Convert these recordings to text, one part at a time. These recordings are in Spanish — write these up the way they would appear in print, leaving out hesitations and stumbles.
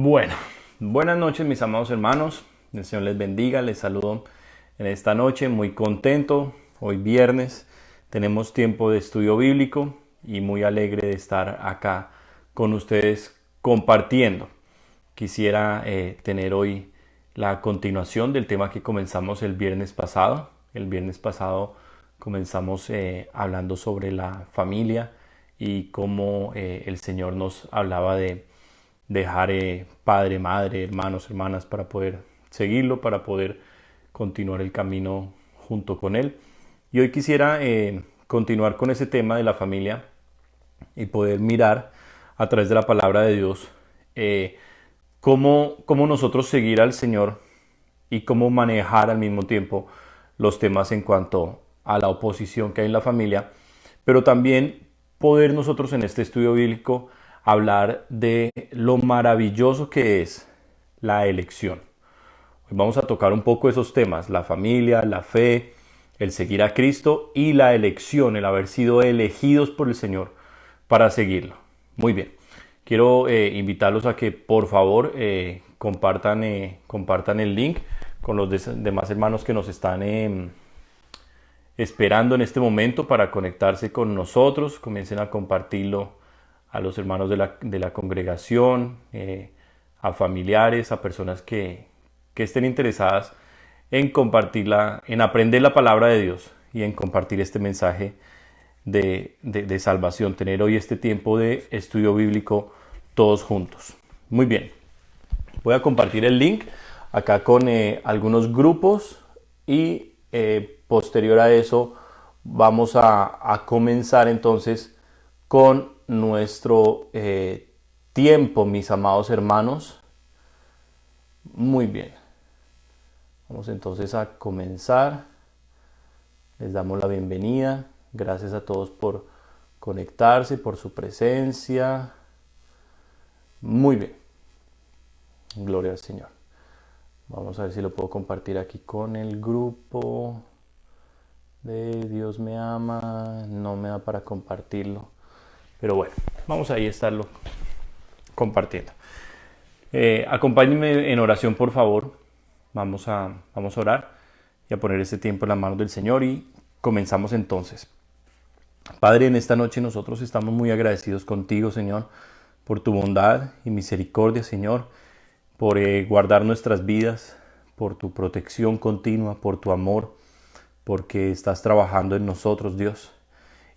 Bueno, buenas noches mis amados hermanos, el Señor les bendiga, les saludo en esta noche, muy contento, hoy viernes tenemos tiempo de estudio bíblico y muy alegre de estar acá con ustedes compartiendo. Quisiera tener hoy la continuación del tema que comenzamos el viernes pasado. El viernes pasado comenzamos hablando sobre la familia y cómo el Señor nos hablaba de dejar padre, madre, hermanos, hermanas para poder seguirlo, para poder continuar el camino junto con Él. Y hoy quisiera continuar con ese tema de la familia y poder mirar a través de la palabra de Dios cómo nosotros seguir al Señor y cómo manejar al mismo tiempo los temas en cuanto a la oposición que hay en la familia, pero también poder nosotros en este estudio bíblico hablar de lo maravilloso que es la elección. Hoy vamos a tocar un poco esos temas, la familia, la fe, el seguir a Cristo y la elección, el haber sido elegidos por el Señor para seguirlo. Muy bien, quiero invitarlos a que por favor compartan el link con los demás hermanos que nos están esperando en este momento para conectarse con nosotros. Comiencen a compartirlo a los hermanos de la congregación, a familiares, a personas que estén interesadas en compartirla, en aprender la palabra de Dios y en compartir este mensaje de salvación, tener hoy este tiempo de estudio bíblico todos juntos. Muy bien, voy a compartir el link acá con algunos grupos y posterior a eso vamos a comenzar entonces con nuestro tiempo, mis amados hermanos. Muy bien. Vamos entonces a comenzar. Les damos la bienvenida. Gracias a todos por conectarse, por su presencia. Muy bien. Gloria al Señor. Vamos a ver si lo puedo compartir aquí con el grupo de Dios me ama. No me da para compartirlo. Pero bueno, vamos ahí a estarlo compartiendo. Acompáñenme en oración, por favor. Vamos a orar y a poner este tiempo en las manos del Señor y comenzamos entonces. Padre, en esta noche nosotros estamos muy agradecidos contigo, Señor, por tu bondad y misericordia, Señor, por guardar nuestras vidas, por tu protección continua, por tu amor, porque estás trabajando en nosotros, Dios.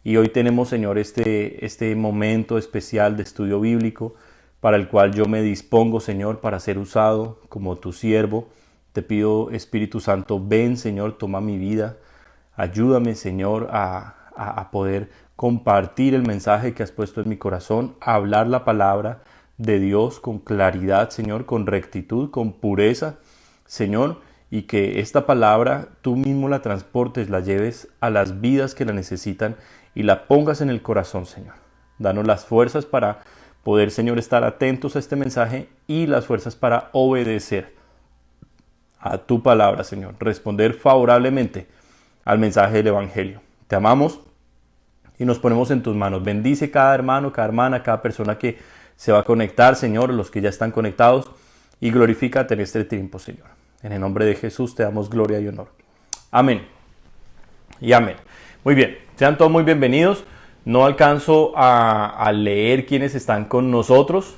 Y hoy tenemos, Señor, este momento especial de estudio bíblico para el cual yo me dispongo, Señor, para ser usado como tu siervo. Te pido, Espíritu Santo, ven, Señor, toma mi vida. Ayúdame, Señor, a poder compartir el mensaje que has puesto en mi corazón, a hablar la palabra de Dios con claridad, Señor, con rectitud, con pureza, Señor, y que esta palabra tú mismo la transportes, la lleves a las vidas que la necesitan y la pongas en el corazón, Señor. Danos las fuerzas para poder, Señor, estar atentos a este mensaje y las fuerzas para obedecer a tu palabra, Señor. Responder favorablemente al mensaje del Evangelio. Te amamos y nos ponemos en tus manos. Bendice cada hermano, cada hermana, cada persona que se va a conectar, Señor, los que ya están conectados, y glorifícate en este tiempo, Señor. En el nombre de Jesús te damos gloria y honor. Amén y amén. Muy bien, sean todos muy bienvenidos. No alcanzo a leer quienes están con nosotros.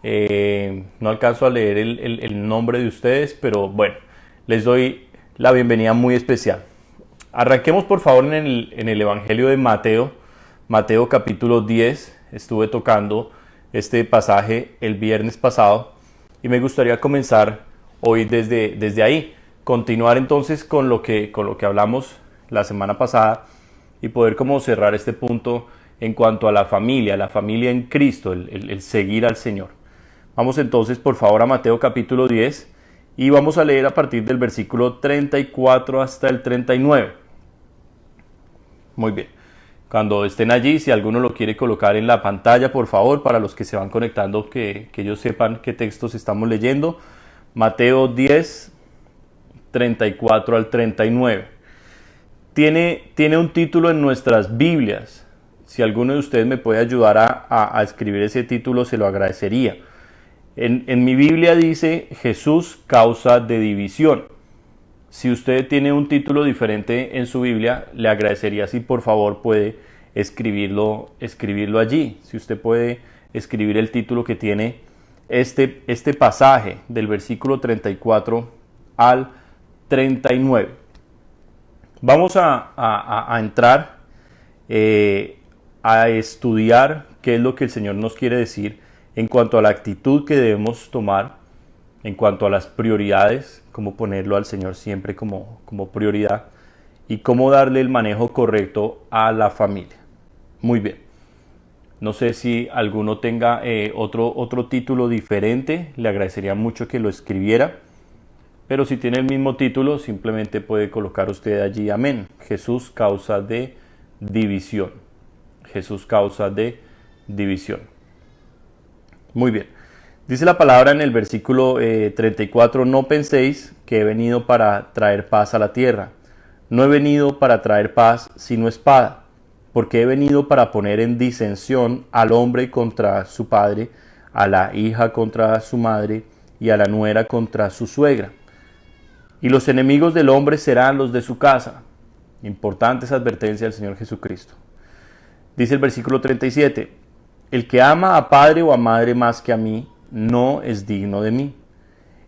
No alcanzo a leer el nombre de ustedes, pero bueno, les doy la bienvenida muy especial. Arranquemos por favor en el Evangelio de Mateo. Mateo capítulo 10. Estuve tocando este pasaje el viernes pasado y me gustaría comenzar hoy desde ahí. Continuar entonces con lo que hablamos la semana pasada y poder como cerrar este punto en cuanto a la familia en Cristo, el seguir al Señor. Vamos entonces por favor a Mateo capítulo 10 y vamos a leer a partir del versículo 34 hasta el 39. Muy bien. Cuando estén allí, si alguno lo quiere colocar en la pantalla, por favor, para los que se van conectando, que ellos sepan qué textos estamos leyendo. Mateo 10, 34 al 39. Tiene un título en nuestras Biblias. Si alguno de ustedes me puede ayudar a escribir ese título, se lo agradecería. En mi Biblia dice Jesús, causa de división. Si usted tiene un título diferente en su Biblia, le agradecería si por favor puede escribirlo allí. Si usted puede escribir el título que tiene este pasaje del versículo 34 al 39. Vamos a entrar a estudiar qué es lo que el Señor nos quiere decir en cuanto a la actitud que debemos tomar, en cuanto a las prioridades, cómo ponerlo al Señor siempre como prioridad y cómo darle el manejo correcto a la familia. Muy bien. No sé si alguno tenga otro título diferente, le agradecería mucho que lo escribiera. Pero si tiene el mismo título, simplemente puede colocar usted allí amén. Jesús, causa de división. Jesús, causa de división. Muy bien. Dice la palabra en el versículo 34, no penséis que he venido para traer paz a la tierra. No he venido para traer paz, sino espada. Porque he venido para poner en disensión al hombre contra su padre, a la hija contra su madre y a la nuera contra su suegra. Y los enemigos del hombre serán los de su casa. Importante esa advertencia del Señor Jesucristo. Dice el versículo 37, el que ama a padre o a madre más que a mí, no es digno de mí.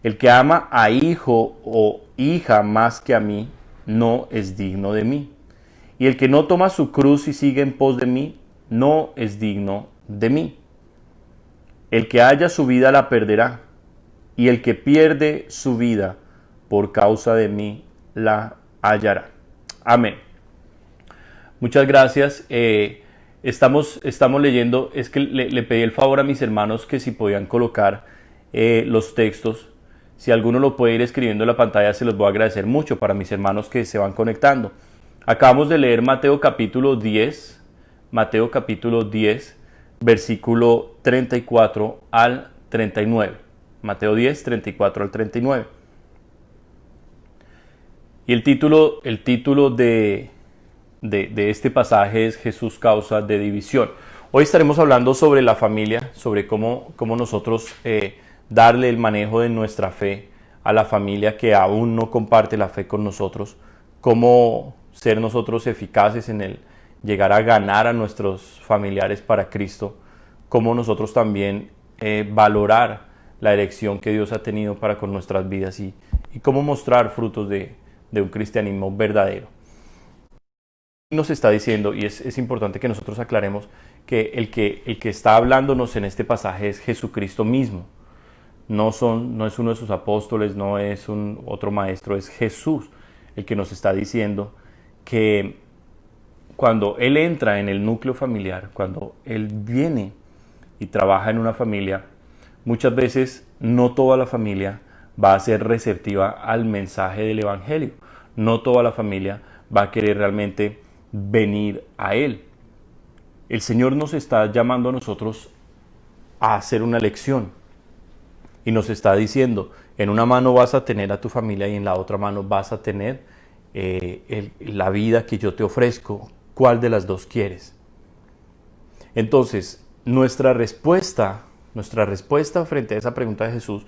El que ama a hijo o hija más que a mí, no es digno de mí. Y el que no toma su cruz y sigue en pos de mí, no es digno de mí. El que haya su vida la perderá, y el que pierde su vida por causa de mí la hallará. Amén. Muchas gracias. Estamos leyendo, es que le pedí el favor a mis hermanos que si podían colocar los textos. Si alguno lo puede ir escribiendo en la pantalla, se los voy a agradecer mucho para mis hermanos que se van conectando. Acabamos de leer Mateo capítulo 10, versículo 34 al 39. Mateo 10, 34 al 39. Y el título de este pasaje es Jesús, causa de división. Hoy estaremos hablando sobre la familia, sobre cómo nosotros darle el manejo de nuestra fe a la familia que aún no comparte la fe con nosotros, cómo ser nosotros eficaces en el llegar a ganar a nuestros familiares para Cristo, cómo nosotros también valorar la elección que Dios ha tenido para con nuestras vidas y cómo mostrar frutos de un cristianismo verdadero. Nos está diciendo, y es importante que nosotros aclaremos, que el que está hablándonos en este pasaje es Jesucristo mismo. No es uno de sus apóstoles, no es otro maestro, es Jesús el que nos está diciendo que cuando Él entra en el núcleo familiar, cuando Él viene y trabaja en una familia, muchas veces no toda la familia va a ser receptiva al mensaje del Evangelio. No toda la familia va a querer realmente venir a Él. El Señor nos está llamando a nosotros a hacer una elección y nos está diciendo, en una mano vas a tener a tu familia y en la otra mano vas a tener la vida que yo te ofrezco. ¿Cuál de las dos quieres? Entonces, nuestra respuesta frente a esa pregunta de Jesús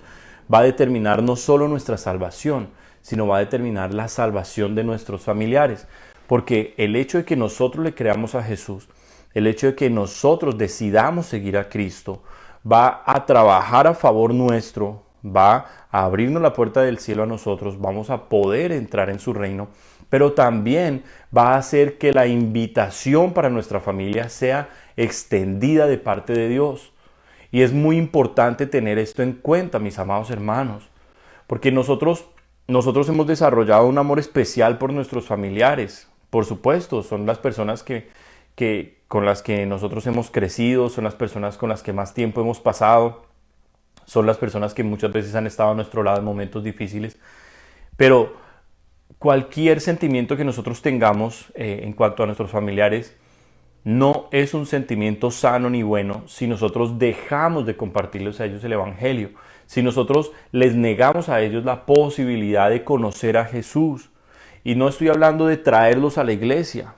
va a determinar no solo nuestra salvación, sino va a determinar la salvación de nuestros familiares. Porque el hecho de que nosotros le creamos a Jesús, el hecho de que nosotros decidamos seguir a Cristo, va a trabajar a favor nuestro, va a abrirnos la puerta del cielo a nosotros, vamos a poder entrar en su reino, pero también va a hacer que la invitación para nuestra familia sea extendida de parte de Dios. Y es muy importante tener esto en cuenta, mis amados hermanos, porque nosotros hemos desarrollado un amor especial por nuestros familiares. Por supuesto, son las personas con las que nosotros hemos crecido, son las personas con las que más tiempo hemos pasado, son las personas que muchas veces han estado a nuestro lado en momentos difíciles. Pero cualquier sentimiento que nosotros tengamos en cuanto a nuestros familiares no es un sentimiento sano ni bueno si nosotros dejamos de compartirles a ellos el Evangelio, si nosotros les negamos a ellos la posibilidad de conocer a Jesús. Y no estoy hablando de traerlos a la iglesia,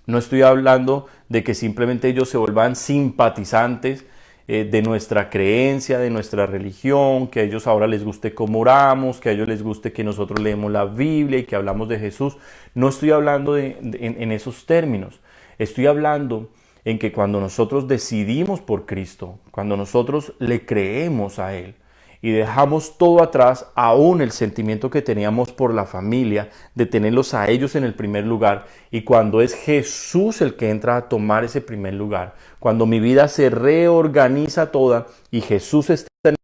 no estoy hablando de que simplemente ellos se vuelvan simpatizantes de nuestra creencia, de nuestra religión, que a ellos ahora les guste cómo oramos, que a ellos les guste que nosotros leemos la Biblia y que hablamos de Jesús. No estoy hablando en esos términos. Estoy hablando en que cuando nosotros decidimos por Cristo, cuando nosotros le creemos a Él y dejamos todo atrás, aún el sentimiento que teníamos por la familia, de tenerlos a ellos en el primer lugar, y cuando es Jesús el que entra a tomar ese primer lugar, cuando mi vida se reorganiza toda y Jesús está en el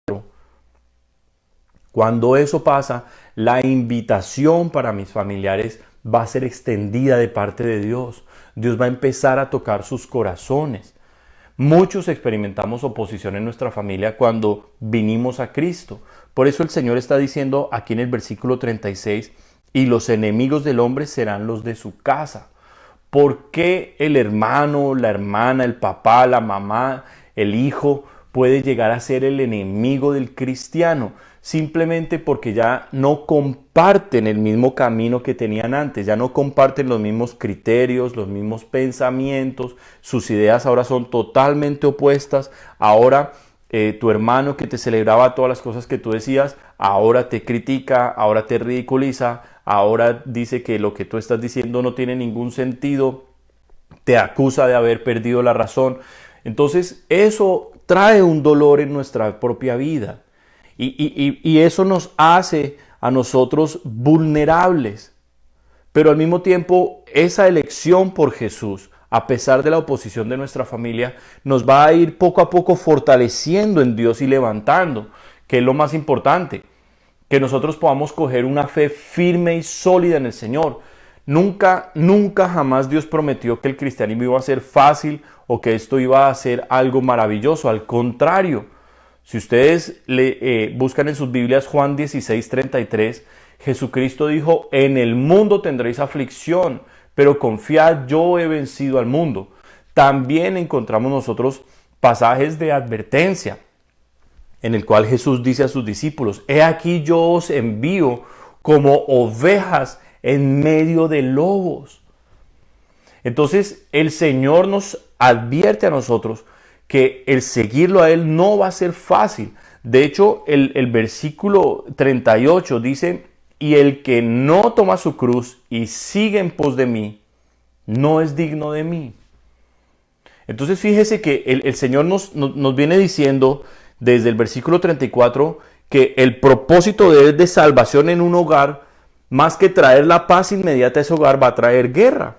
centro, cuando eso pasa, la invitación para mis familiares va a ser extendida de parte de Dios. Dios va a empezar a tocar sus corazones. Muchos experimentamos oposición en nuestra familia cuando vinimos a Cristo. Por eso el Señor está diciendo aquí en el versículo 36, y los enemigos del hombre serán los de su casa. ¿Por qué el hermano, la hermana, el papá, la mamá, el hijo puede llegar a ser el enemigo del cristiano? Simplemente porque ya no comparten el mismo camino que tenían antes, ya no comparten los mismos criterios, los mismos pensamientos, sus ideas ahora son totalmente opuestas. Ahora tu hermano que te celebraba todas las cosas que tú decías, ahora te critica, ahora te ridiculiza, ahora dice que lo que tú estás diciendo no tiene ningún sentido, te acusa de haber perdido la razón. Entonces eso trae un dolor en nuestra propia vida. Y eso nos hace a nosotros vulnerables. Pero al mismo tiempo, esa elección por Jesús, a pesar de la oposición de nuestra familia, nos va a ir poco a poco fortaleciendo en Dios y levantando, que es lo más importante. Que nosotros podamos coger una fe firme y sólida en el Señor. Nunca jamás Dios prometió que el cristianismo iba a ser fácil o que esto iba a ser algo maravilloso. Al contrario, si ustedes buscan en sus Biblias Juan 16:33, Jesucristo dijo, en el mundo tendréis aflicción, pero confiad, yo he vencido al mundo. También encontramos nosotros pasajes de advertencia, en el cual Jesús dice a sus discípulos, he aquí yo os envío como ovejas en medio de lobos. Entonces el Señor nos advierte a nosotros que el seguirlo a Él no va a ser fácil. De hecho, el versículo 38 dice, y el que no toma su cruz y sigue en pos de mí, no es digno de mí. Entonces fíjese que el Señor nos viene diciendo desde el versículo 34 que el propósito de Él de salvación en un hogar, más que traer la paz inmediata a ese hogar, va a traer guerra,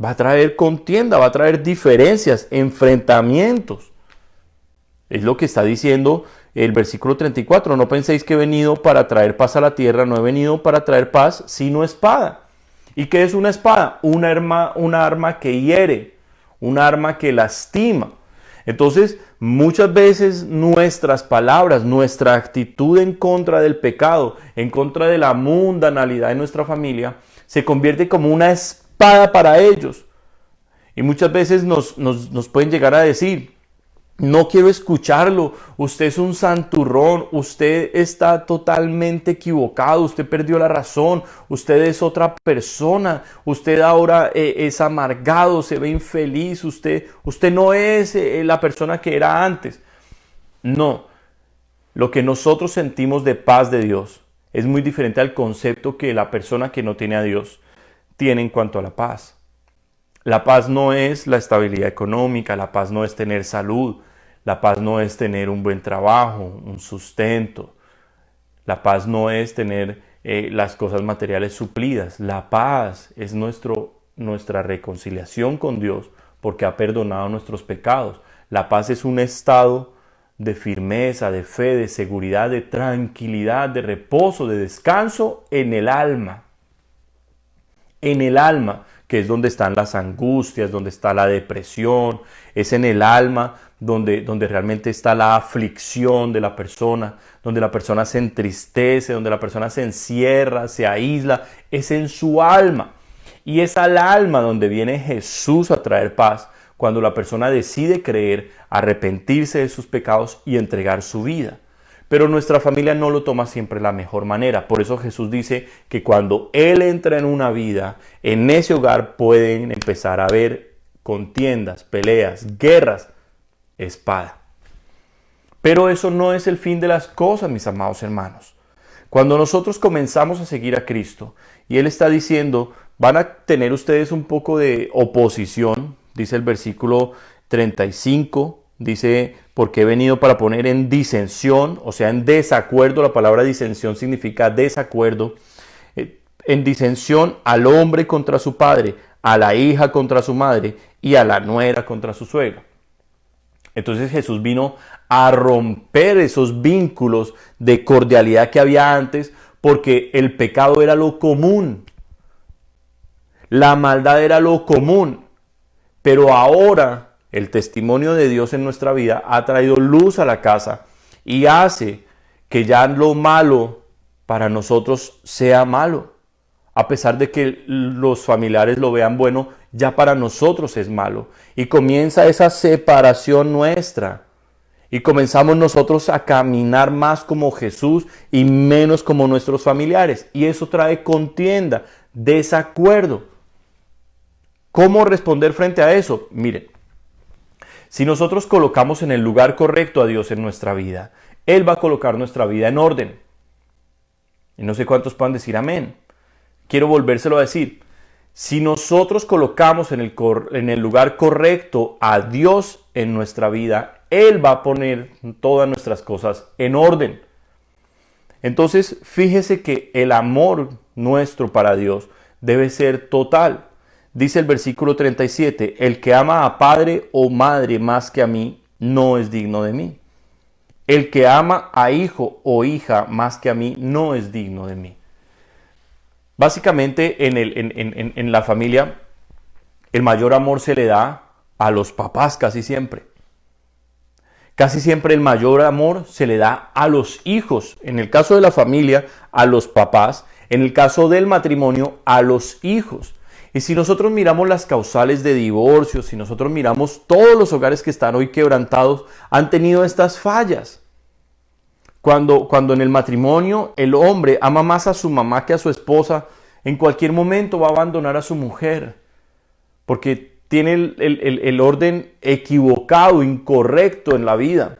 va a traer contienda, va a traer diferencias, enfrentamientos. Es lo que está diciendo el versículo 34. No penséis que he venido para traer paz a la tierra. No he venido para traer paz, sino espada. ¿Y qué es una espada? Una arma que hiere, un arma que lastima. Entonces, muchas veces nuestras palabras, nuestra actitud en contra del pecado, en contra de la mundanalidad de nuestra familia, se convierte como una espada para ellos. Y muchas veces nos pueden llegar a decir, no quiero escucharlo, usted es un santurrón, usted está totalmente equivocado, usted perdió la razón, usted es otra persona, usted ahora es amargado, se ve infeliz, usted no es la persona que era antes. No, lo que nosotros sentimos de paz de Dios es muy diferente al concepto que la persona que no tiene a Dios tiene en cuanto a la paz. La paz no es la estabilidad económica, la paz no es tener salud, la paz no es tener un buen trabajo, un sustento. La paz no es tener las cosas materiales suplidas. La paz es nuestra reconciliación con Dios porque ha perdonado nuestros pecados. La paz es un estado de firmeza, de fe, de seguridad, de tranquilidad, de reposo, de descanso en el alma. En el alma, que es donde están las angustias, donde está la depresión, es en el alma donde realmente está la aflicción de la persona, donde la persona se entristece, donde la persona se encierra, se aísla, es en su alma. Y es al alma donde viene Jesús a traer paz, cuando la persona decide creer, arrepentirse de sus pecados y entregar su vida. Pero nuestra familia no lo toma siempre de la mejor manera. Por eso Jesús dice que cuando Él entra en una vida, en ese hogar pueden empezar a haber contiendas, peleas, guerras, espada. Pero eso no es el fin de las cosas, mis amados hermanos. Cuando nosotros comenzamos a seguir a Cristo y Él está diciendo, van a tener ustedes un poco de oposición, dice el versículo 35, dice, porque he venido para poner en disensión, o sea, en desacuerdo. La palabra disensión significa desacuerdo. En disensión al hombre contra su padre, a la hija contra su madre y a la nuera contra su suegra. Entonces Jesús vino a romper esos vínculos de cordialidad que había antes, porque el pecado era lo común, la maldad era lo común, pero ahora el testimonio de Dios en nuestra vida ha traído luz a la casa y hace que ya lo malo para nosotros sea malo. A pesar de que los familiares lo vean bueno, ya para nosotros es malo. Y comienza esa separación nuestra. Y comenzamos nosotros a caminar más como Jesús y menos como nuestros familiares. Y eso trae contienda, desacuerdo. ¿Cómo responder frente a eso? Miren, si nosotros colocamos en el lugar correcto a Dios en nuestra vida, Él va a colocar nuestra vida en orden. Y no sé cuántos puedan decir amén. Quiero volvérselo a decir. Si nosotros colocamos en el lugar correcto a Dios en nuestra vida, Él va a poner todas nuestras cosas en orden. Entonces, fíjese que el amor nuestro para Dios debe ser total. Dice el versículo 37, el que ama a padre o madre más que a mí, no es digno de mí. El que ama a hijo o hija más que a mí, no es digno de mí. Básicamente en la familia el mayor amor se le da a los papás casi siempre. Casi siempre el mayor amor se le da a los hijos. En el caso de la familia, a los papás. En el caso del matrimonio, a los hijos. Y si nosotros miramos las causales de divorcio, si nosotros miramos todos los hogares que están hoy quebrantados, han tenido estas fallas. Cuando en el matrimonio el hombre ama más a su mamá que a su esposa, en cualquier momento va a abandonar a su mujer, porque tiene el orden equivocado, incorrecto en la vida.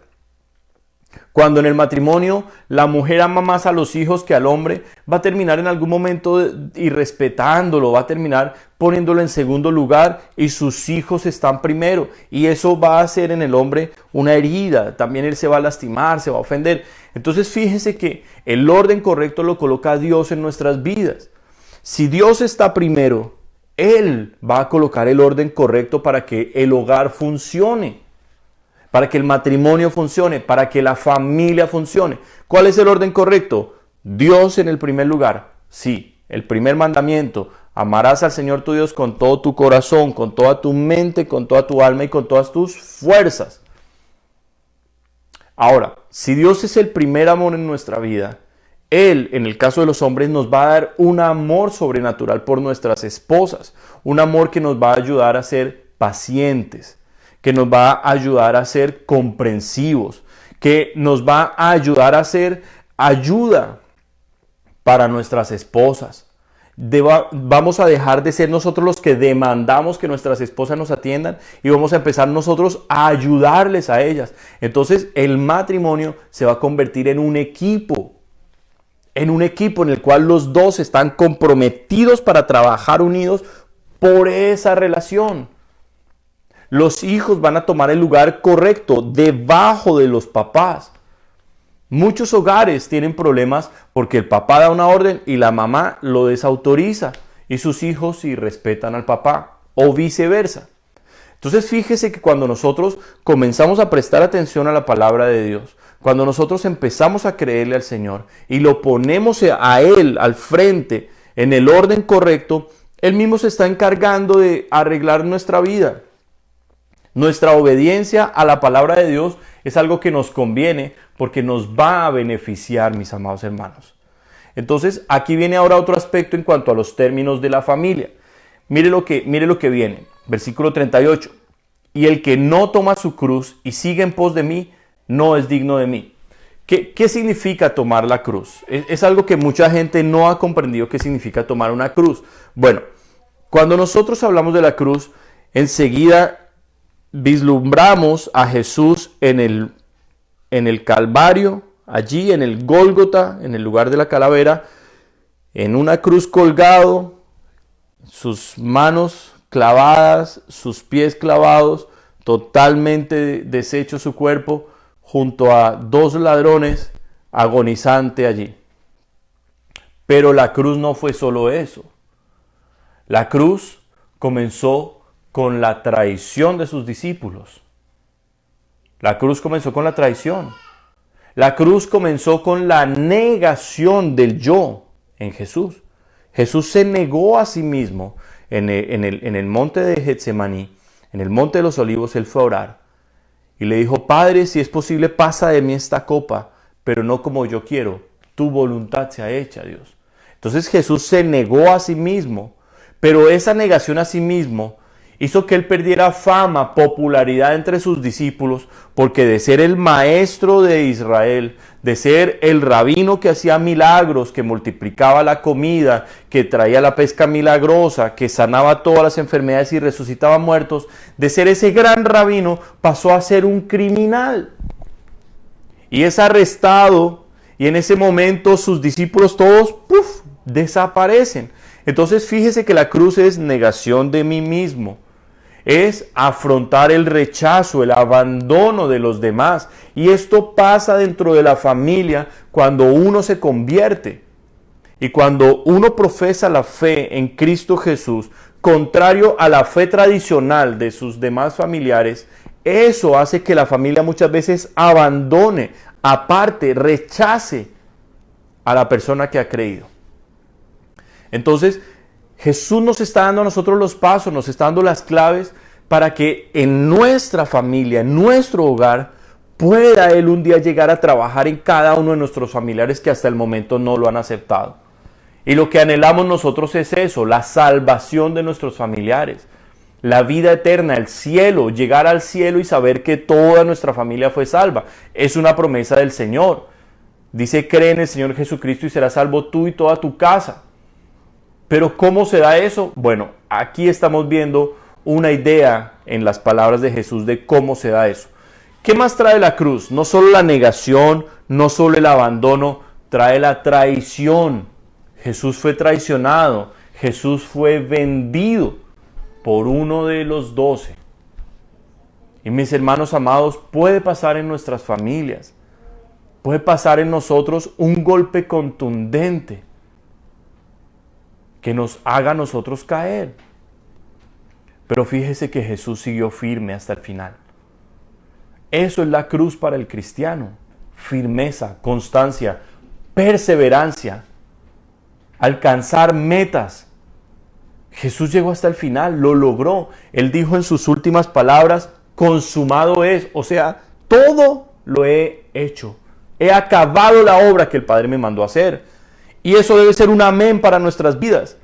Cuando en el matrimonio la mujer ama más a los hijos que al hombre, va a terminar en algún momento irrespetándolo, va a terminar poniéndolo en segundo lugar y sus hijos están primero. Y eso va a hacer en el hombre una herida, también él se va a lastimar, se va a ofender. Entonces fíjense que el orden correcto lo coloca Dios en nuestras vidas. Si Dios está primero, Él va a colocar el orden correcto para que el hogar funcione. Para que el matrimonio funcione, para que la familia funcione. ¿Cuál es el orden correcto? Dios en el primer lugar. Sí, el primer mandamiento. Amarás al Señor tu Dios con todo tu corazón, con toda tu mente, con toda tu alma y con todas tus fuerzas. Ahora, si Dios es el primer amor en nuestra vida, Él, en el caso de los hombres, nos va a dar un amor sobrenatural por nuestras esposas. Un amor que nos va a ayudar a ser pacientes, que nos va a ayudar a ser comprensivos, que nos va a ayudar a ser ayuda para nuestras esposas. Vamos a dejar de ser nosotros los que demandamos que nuestras esposas nos atiendan y vamos a empezar nosotros a ayudarles a ellas. Entonces el matrimonio se va a convertir en un equipo en el cual los dos están comprometidos para trabajar unidos por esa relación. Los hijos van a tomar el lugar correcto debajo de los papás. Muchos hogares tienen problemas porque el papá da una orden y la mamá lo desautoriza y sus hijos sí respetan al papá o viceversa. Entonces fíjese que cuando nosotros comenzamos a prestar atención a la palabra de Dios, cuando nosotros empezamos a creerle al Señor y lo ponemos a Él al frente en el orden correcto, Él mismo se está encargando de arreglar nuestra vida. Nuestra obediencia a la palabra de Dios es algo que nos conviene porque nos va a beneficiar, mis amados hermanos. Entonces, aquí viene ahora otro aspecto en cuanto a los términos de la familia. Mire lo que viene, versículo 38. Y el que no toma su cruz y sigue en pos de mí, no es digno de mí. ¿Qué significa tomar la cruz? Es algo que mucha gente no ha comprendido qué significa tomar una cruz. Bueno, cuando nosotros hablamos de la cruz, enseguida vislumbramos a Jesús en en el Calvario, allí en el Gólgota, en el lugar de la calavera, en una cruz colgado, sus manos clavadas, sus pies clavados, totalmente deshecho su cuerpo, junto a dos ladrones, agonizante allí. Pero la cruz no fue solo eso. La cruz comenzó con la traición de sus discípulos. La cruz comenzó con la traición. La cruz comenzó con la negación del yo en Jesús. Jesús se negó a sí mismo en el monte de Getsemaní, en el monte de los olivos. Él fue a orar y le dijo: Padre, si es posible, pasa de mí esta copa, pero no como yo quiero, tu voluntad sea hecha, Dios. Entonces Jesús se negó a sí mismo, pero esa negación a sí mismo hizo que él perdiera fama, popularidad entre sus discípulos, porque de ser el maestro de Israel, de ser el rabino que hacía milagros, que multiplicaba la comida, que traía la pesca milagrosa, que sanaba todas las enfermedades y resucitaba muertos, de ser ese gran rabino pasó a ser un criminal. Y es arrestado, y en ese momento sus discípulos todos desaparecen. Entonces fíjese que la cruz es negación de mí mismo. Es afrontar el rechazo, el abandono de los demás. Y esto pasa dentro de la familia cuando uno se convierte. Y cuando uno profesa la fe en Cristo Jesús, contrario a la fe tradicional de sus demás familiares, eso hace que la familia muchas veces abandone, aparte, rechace a la persona que ha creído. Entonces, Jesús nos está dando a nosotros los pasos, nos está dando las claves para que en nuestra familia, en nuestro hogar, pueda Él un día llegar a trabajar en cada uno de nuestros familiares que hasta el momento no lo han aceptado. Y lo que anhelamos nosotros es eso, la salvación de nuestros familiares, la vida eterna, el cielo, llegar al cielo y saber que toda nuestra familia fue salva. Es una promesa del Señor. Dice: cree en el Señor Jesucristo y serás salvo tú y toda tu casa. Pero ¿cómo se da eso? Bueno, aquí estamos viendo una idea en las palabras de Jesús de cómo se da eso. ¿Qué más trae la cruz? No solo la negación, no solo el abandono, trae la traición. Jesús fue traicionado, Jesús fue vendido por uno de los 12. Y mis hermanos amados, puede pasar en nuestras familias, puede pasar en nosotros un golpe contundente que nos haga a nosotros caer. Pero fíjese que Jesús siguió firme hasta el final. Eso es la cruz para el cristiano. Firmeza, constancia, perseverancia, alcanzar metas. Jesús llegó hasta el final, lo logró. Él dijo en sus últimas palabras: consumado es. O sea, todo lo he hecho. He acabado la obra que el Padre me mandó a hacer. Y eso debe ser un amén para nuestras vidas.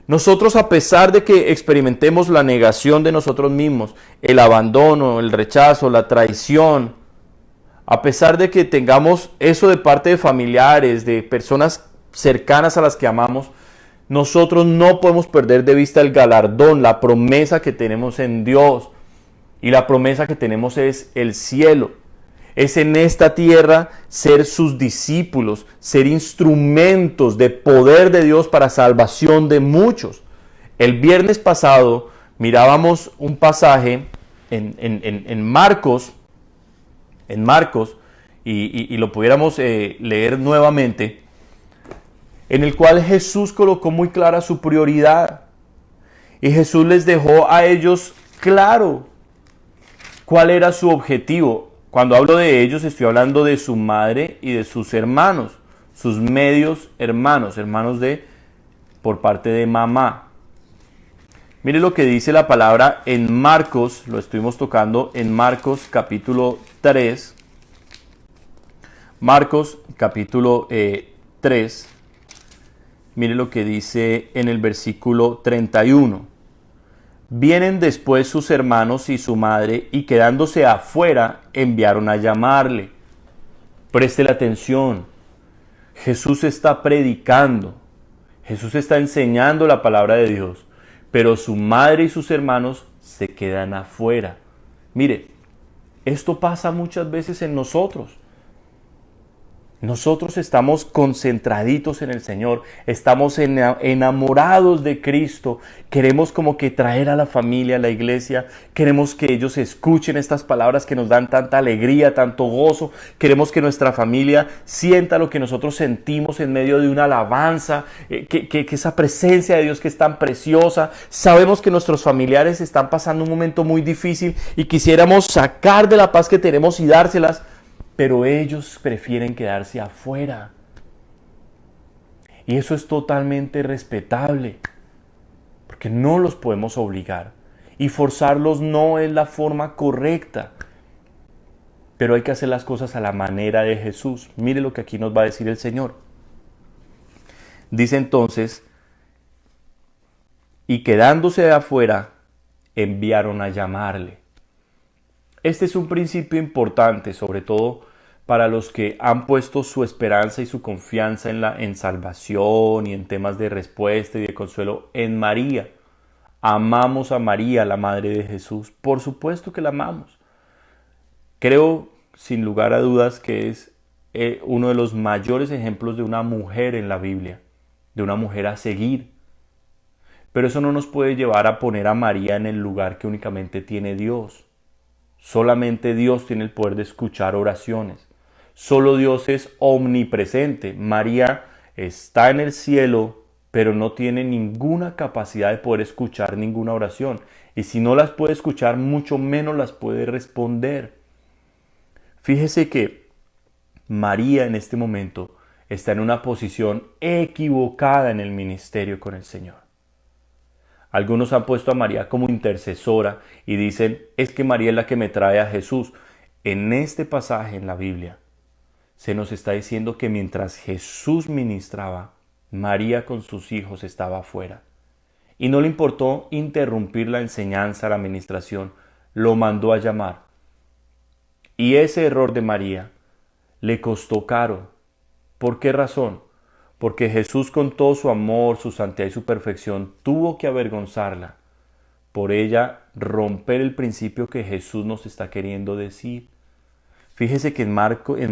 Nosotros, a pesar de que experimentemos la negación de nosotros mismos, el abandono, el rechazo, la traición, a pesar de que tengamos eso de parte de familiares, de personas cercanas a las que amamos, nosotros no podemos perder de vista el galardón, la promesa que tenemos en Dios. Y la promesa que tenemos es el cielo. Es en esta tierra ser sus discípulos, ser instrumentos de poder de Dios para salvación de muchos. El viernes pasado mirábamos un pasaje en Marcos, y lo pudiéramos leer nuevamente, en el cual Jesús colocó muy clara su prioridad. Y Jesús les dejó a ellos claro cuál era su objetivo. Cuando hablo de ellos, estoy hablando de su madre y de sus hermanos, sus medios hermanos, por parte de mamá. Mire lo que dice la palabra en Marcos, lo estuvimos tocando en Marcos capítulo 3. Marcos capítulo 3. Mire lo que dice en el versículo 31. Vienen después sus hermanos y su madre, y quedándose afuera, enviaron a llamarle. Preste atención. Jesús está predicando. Jesús está enseñando la palabra de Dios. Pero su madre y sus hermanos se quedan afuera. Mire, Esto pasa muchas veces en nosotros. Nosotros estamos concentraditos en el Señor, estamos enamorados de Cristo, queremos como que traer a la familia, a la iglesia, queremos que ellos escuchen estas palabras que nos dan tanta alegría, tanto gozo, queremos que nuestra familia sienta lo que nosotros sentimos en medio de una alabanza, que esa presencia de Dios que es tan preciosa. Sabemos que nuestros familiares están pasando un momento muy difícil y quisiéramos sacar de la paz que tenemos y dárselas, pero ellos prefieren quedarse afuera. Y eso es totalmente respetable, porque no los podemos obligar. Y forzarlos no es la forma correcta. Pero hay que hacer las cosas a la manera de Jesús. Mire lo que aquí nos va a decir el Señor. Dice entonces, y quedándose de afuera, enviaron a llamarle. Este es un principio importante, sobre todo para los que han puesto su esperanza y su confianza en salvación y en temas de respuesta y de consuelo en María. Amamos a María, la Madre de Jesús. Por supuesto que la amamos. Creo, sin lugar a dudas, que es uno de los mayores ejemplos de una mujer en la Biblia, de una mujer a seguir. Pero eso no nos puede llevar a poner a María en el lugar que únicamente tiene Dios. Solamente Dios tiene el poder de escuchar oraciones. Solo Dios es omnipresente. María está en el cielo, pero no tiene ninguna capacidad de poder escuchar ninguna oración. Y si no las puede escuchar, mucho menos las puede responder. Fíjese que María en este momento está en una posición equivocada en el ministerio con el Señor. Algunos han puesto a María como intercesora y dicen, es que María es la que me trae a Jesús. En este pasaje en la Biblia se nos está diciendo que mientras Jesús ministraba, María con sus hijos estaba afuera. Y no le importó interrumpir la enseñanza, la administración, lo mandó a llamar. Y ese error de María le costó caro. ¿Por qué razón? Porque Jesús, con todo su amor, su santidad y su perfección, tuvo que avergonzarla. Por ella romper el principio que Jesús nos está queriendo decir. Fíjese que en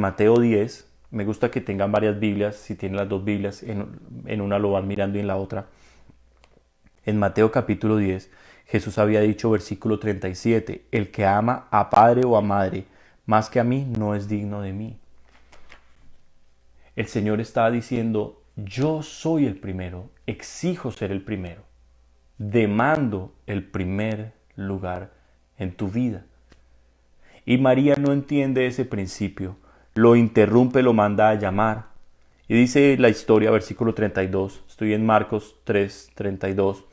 Mateo 10, me gusta que tengan varias Biblias, si tienen las dos Biblias, en una lo van mirando y en la otra. En Mateo capítulo 10, Jesús había dicho, versículo 37, el que ama a padre o a madre más que a mí no es digno de mí. El Señor está diciendo, yo soy el primero, exijo ser el primero, demando el primer lugar en tu vida. Y María no entiende ese principio, lo interrumpe, lo manda a llamar. Y dice la historia, versículo 32, estoy en Marcos 3, 32.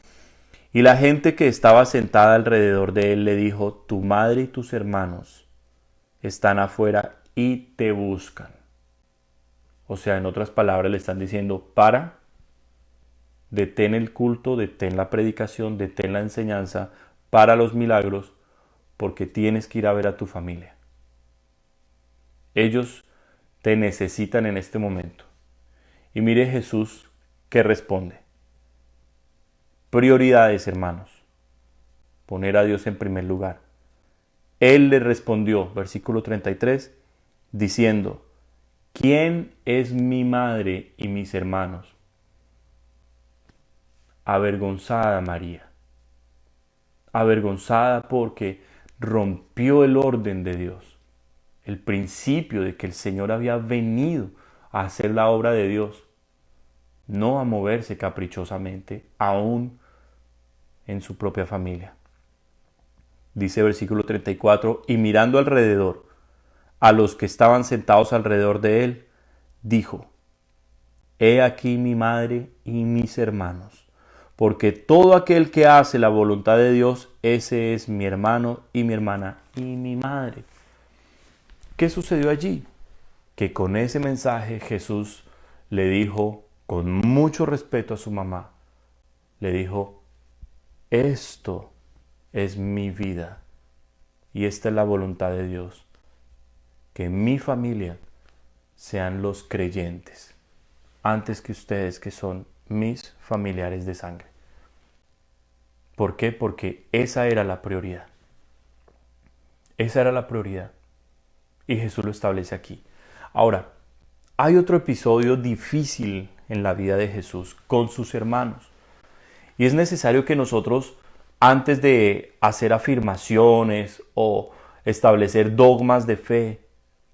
Y la gente que estaba sentada alrededor de él le dijo, tu madre y tus hermanos están afuera y te buscan. O sea, en otras palabras le están diciendo, detén el culto, detén la predicación, detén la enseñanza, para los milagros, porque tienes que ir a ver a tu familia. Ellos te necesitan en este momento. Y mire Jesús que responde. Prioridades, hermanos. Poner a Dios en primer lugar. Él le respondió, versículo 33, diciendo, ¿quién es mi madre y mis hermanos? Avergonzada María. Avergonzada porque rompió el orden de Dios. El principio de que el Señor había venido a hacer la obra de Dios. No a moverse caprichosamente, aún en su propia familia. Dice versículo 34, y mirando alrededor, a los que estaban sentados alrededor de él, dijo, he aquí mi madre y mis hermanos, porque todo aquel que hace la voluntad de Dios, ese es mi hermano y mi hermana y mi madre. ¿Qué sucedió allí? Que con ese mensaje Jesús le dijo, con mucho respeto a su mamá, le dijo, esto es mi vida y esta es la voluntad de Dios. Que mi familia sean los creyentes antes que ustedes, que son mis familiares de sangre. ¿Por qué? Porque esa era la prioridad. Esa era la prioridad. Y Jesús lo establece aquí. Ahora, hay otro episodio difícil en la vida de Jesús con sus hermanos. Y es necesario que nosotros, antes de hacer afirmaciones o establecer dogmas de fe,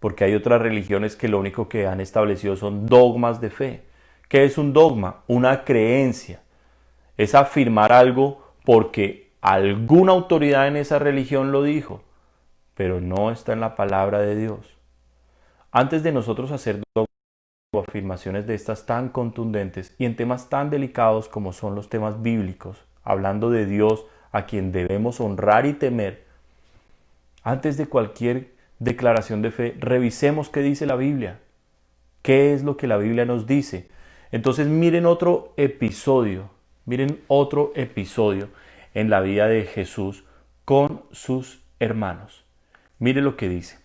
porque hay otras religiones que lo único que han establecido son dogmas de fe. ¿Qué es un dogma? Una creencia. Es afirmar algo porque alguna autoridad en esa religión lo dijo, pero no está en la palabra de Dios. Antes de nosotros hacer dogmas o afirmaciones de estas tan contundentes y en temas tan delicados como son los temas bíblicos, hablando de Dios a quien debemos honrar y temer, antes de cualquier declaración de fe, revisemos qué dice la Biblia, qué es lo que la Biblia nos dice. Entonces miren otro episodio en la vida de Jesús con sus hermanos. Mire lo que dice.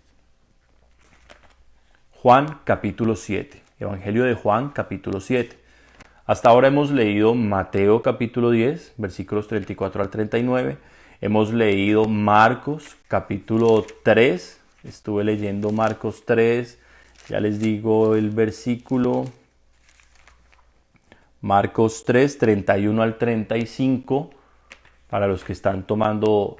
Juan capítulo 7, Evangelio de Juan capítulo 7. Hasta ahora hemos leído Mateo capítulo 10, versículos 34 al 39. Hemos leído Marcos capítulo 3. Estuve leyendo Marcos 3. Ya les digo el versículo. Marcos 3, 31 al 35. Para los que están tomando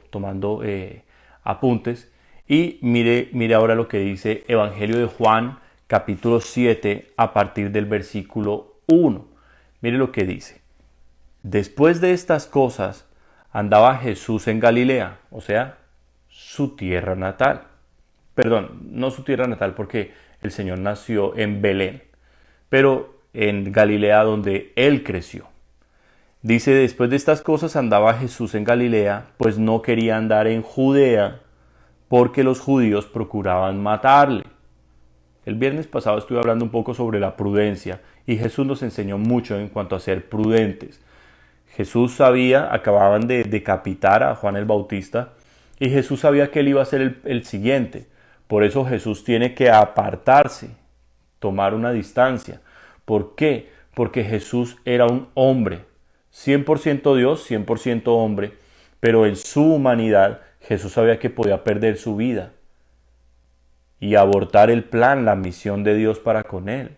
apuntes. Y mire ahora lo que dice Evangelio de Juan, capítulo 7, a partir del versículo 1. Mire lo que dice. Después de estas cosas, andaba Jesús en Galilea, o sea, su tierra natal. Perdón, no su tierra natal porque el Señor nació en Belén, pero en Galilea donde Él creció. Dice, después de estas cosas andaba Jesús en Galilea, pues no quería andar en Judea, porque los judíos procuraban matarle. El viernes pasado estuve hablando un poco sobre la prudencia y Jesús nos enseñó mucho en cuanto a ser prudentes. Jesús sabía, acababan de decapitar a Juan el Bautista y Jesús sabía que él iba a ser el siguiente. Por eso Jesús tiene que apartarse, tomar una distancia. ¿Por qué? Porque Jesús era un hombre, 100% Dios, 100% hombre, pero en su humanidad Jesús sabía que podía perder su vida y abortar el plan, la misión de Dios para con él.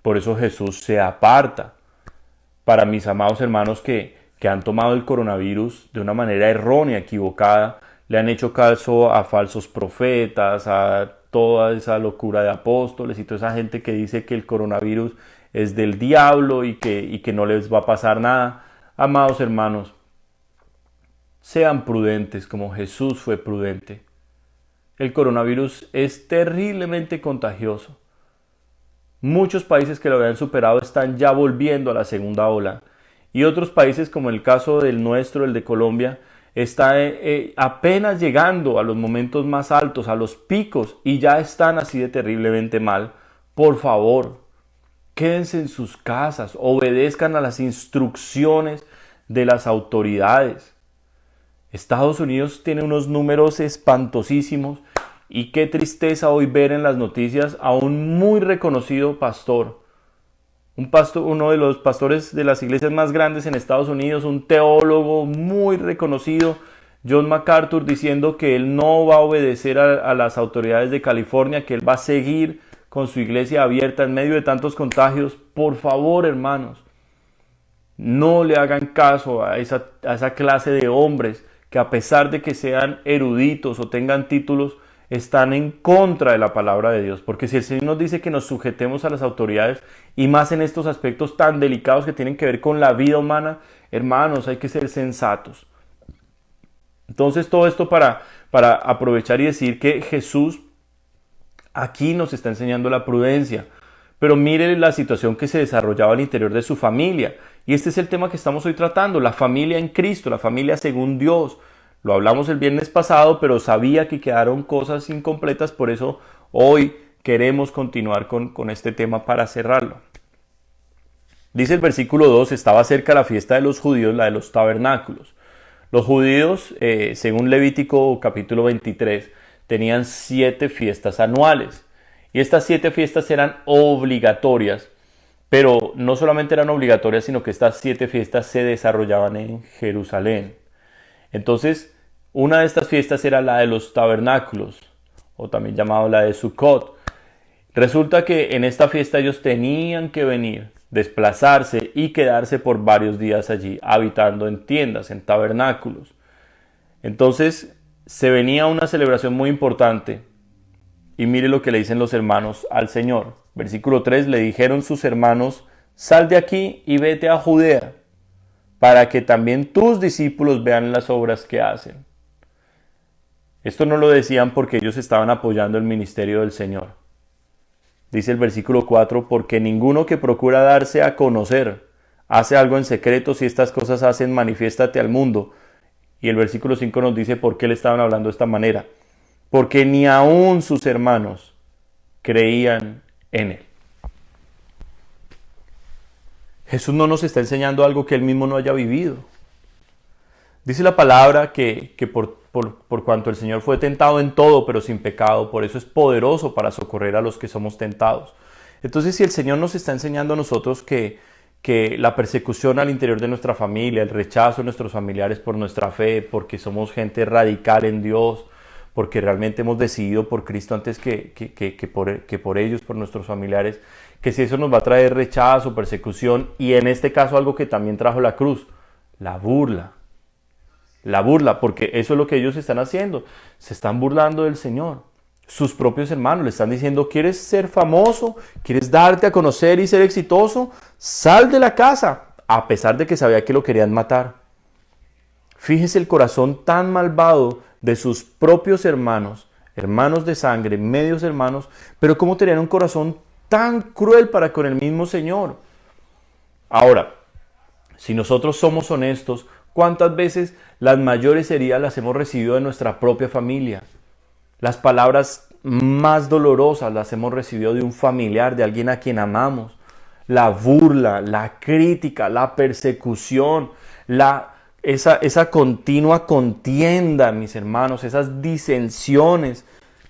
Por eso Jesús se aparta. Para mis amados hermanos que han tomado el coronavirus de una manera errónea, equivocada, le han hecho caso a falsos profetas, a toda esa locura de apóstoles y toda esa gente que dice que el coronavirus es del diablo y que no les va a pasar nada. Amados hermanos, sean prudentes como Jesús fue prudente. El coronavirus es terriblemente contagioso. Muchos países que lo habían superado están ya volviendo a la segunda ola. Y otros países, como el caso del nuestro, el de Colombia, está apenas llegando a los momentos más altos, a los picos, y ya están así de terriblemente mal. Por favor, quédense en sus casas, obedezcan a las instrucciones de las autoridades. Estados Unidos tiene unos números espantosísimos y qué tristeza hoy ver en las noticias a un muy reconocido pastor, uno de los pastores de las iglesias más grandes en Estados Unidos, un teólogo muy reconocido, John MacArthur, diciendo que él no va a obedecer a las autoridades de California, que él va a seguir con su iglesia abierta en medio de tantos contagios. Por favor, hermanos, no le hagan caso a esa clase de hombres que a pesar de que sean eruditos o tengan títulos, están en contra de la palabra de Dios. Porque si el Señor nos dice que nos sujetemos a las autoridades, y más en estos aspectos tan delicados que tienen que ver con la vida humana, hermanos, hay que ser sensatos. Entonces todo esto para aprovechar y decir que Jesús aquí nos está enseñando la prudencia. Pero mire la situación que se desarrollaba al interior de su familia. Y este es el tema que estamos hoy tratando, la familia en Cristo, la familia según Dios. Lo hablamos el viernes pasado, pero sabía que quedaron cosas incompletas, por eso hoy queremos continuar con este tema para cerrarlo. Dice el versículo 2, estaba cerca la fiesta de los judíos, la de los tabernáculos. Los judíos, según Levítico capítulo 23, tenían 7 fiestas anuales. Y estas 7 fiestas eran obligatorias, pero no solamente eran obligatorias, sino que estas 7 fiestas se desarrollaban en Jerusalén. Entonces, Una de estas fiestas era la de los tabernáculos, o también llamado la de Sukkot. Resulta que en esta fiesta ellos tenían que venir, desplazarse y quedarse por varios días allí, habitando en tiendas, en tabernáculos. Entonces se venía una celebración muy importante. Y mire lo que le dicen los hermanos al Señor. Versículo 3, le dijeron sus hermanos, sal de aquí y vete a Judea, para que también tus discípulos vean las obras que hacen. Esto no lo decían porque ellos estaban apoyando el ministerio del Señor. Dice el versículo 4, porque ninguno que procura darse a conocer hace algo en secreto, si estas cosas hacen, manifiéstate al mundo. Y el versículo 5 nos dice por qué le estaban hablando de esta manera. Porque ni aun sus hermanos creían en él. Jesús no nos está enseñando algo que él mismo no haya vivido. Dice la palabra que por cuanto el Señor fue tentado en todo, pero sin pecado, por eso es poderoso para socorrer a los que somos tentados. Entonces, si el Señor nos está enseñando a nosotros que la persecución al interior de nuestra familia, el rechazo de nuestros familiares por nuestra fe, porque somos gente radical en Dios, porque realmente hemos decidido por Cristo antes que por ellos, por nuestros familiares, que si eso nos va a traer rechazo, persecución, y en este caso algo que también trajo la cruz, la burla. La burla, porque eso es lo que ellos están haciendo, se están burlando del Señor. Sus propios hermanos le están diciendo, ¿quieres ser famoso? ¿Quieres darte a conocer y ser exitoso? Sal de la casa, a pesar de que sabía que lo querían matar. Fíjese el corazón tan malvado de sus propios hermanos, hermanos de sangre, medios hermanos, pero cómo tenían un corazón tan cruel para con el mismo Señor. Ahora, si nosotros somos honestos, ¿cuántas veces las mayores heridas las hemos recibido de nuestra propia familia? Las palabras más dolorosas las hemos recibido de un familiar, de alguien a quien amamos. La burla, la crítica, la persecución, esa continua contienda, mis hermanos, esas disensiones,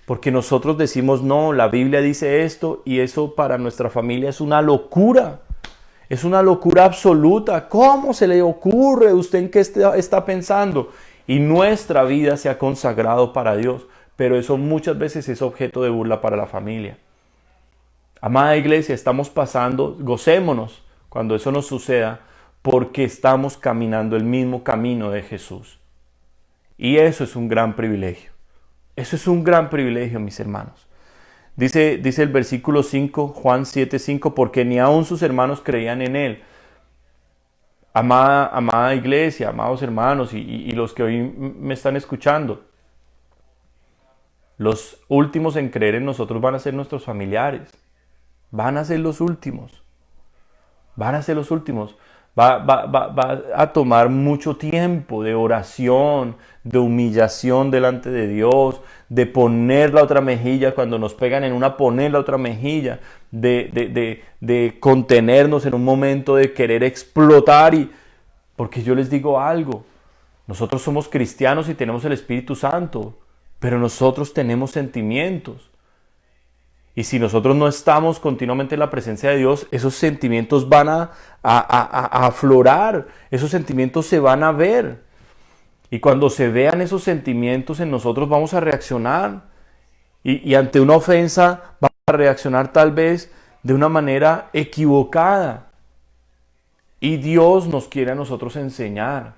porque nosotros decimos, no, la Biblia dice esto y eso para nuestra familia es una locura. Es una locura absoluta. ¿Cómo se le ocurre? ¿Usted en qué está pensando? Y nuestra vida se ha consagrado para Dios, pero eso muchas veces es objeto de burla para la familia. Amada iglesia, estamos pasando, gocémonos cuando eso nos suceda, porque estamos caminando el mismo camino de Jesús. Y eso es un gran privilegio. Eso es un gran privilegio, mis hermanos. Dice el versículo 5, Juan 7:5, porque ni aun sus hermanos creían en él. Amada iglesia, amados hermanos y los que hoy me están escuchando, los últimos en creer en nosotros van a ser nuestros familiares. Van a ser los últimos. Van a ser los últimos. Va a tomar mucho tiempo de oración, de humillación delante de Dios, de poner la otra mejilla cuando nos pegan en una, poner la otra mejilla, de contenernos en un momento de querer explotar. Porque yo les digo algo, nosotros somos cristianos y tenemos el Espíritu Santo, pero nosotros tenemos sentimientos. Y si nosotros no estamos continuamente en la presencia de Dios, esos sentimientos van a aflorar, esos sentimientos se van a ver. Y cuando se vean esos sentimientos en nosotros vamos a reaccionar. Y ante una ofensa vamos a reaccionar tal vez de una manera equivocada. Y Dios nos quiere a nosotros enseñar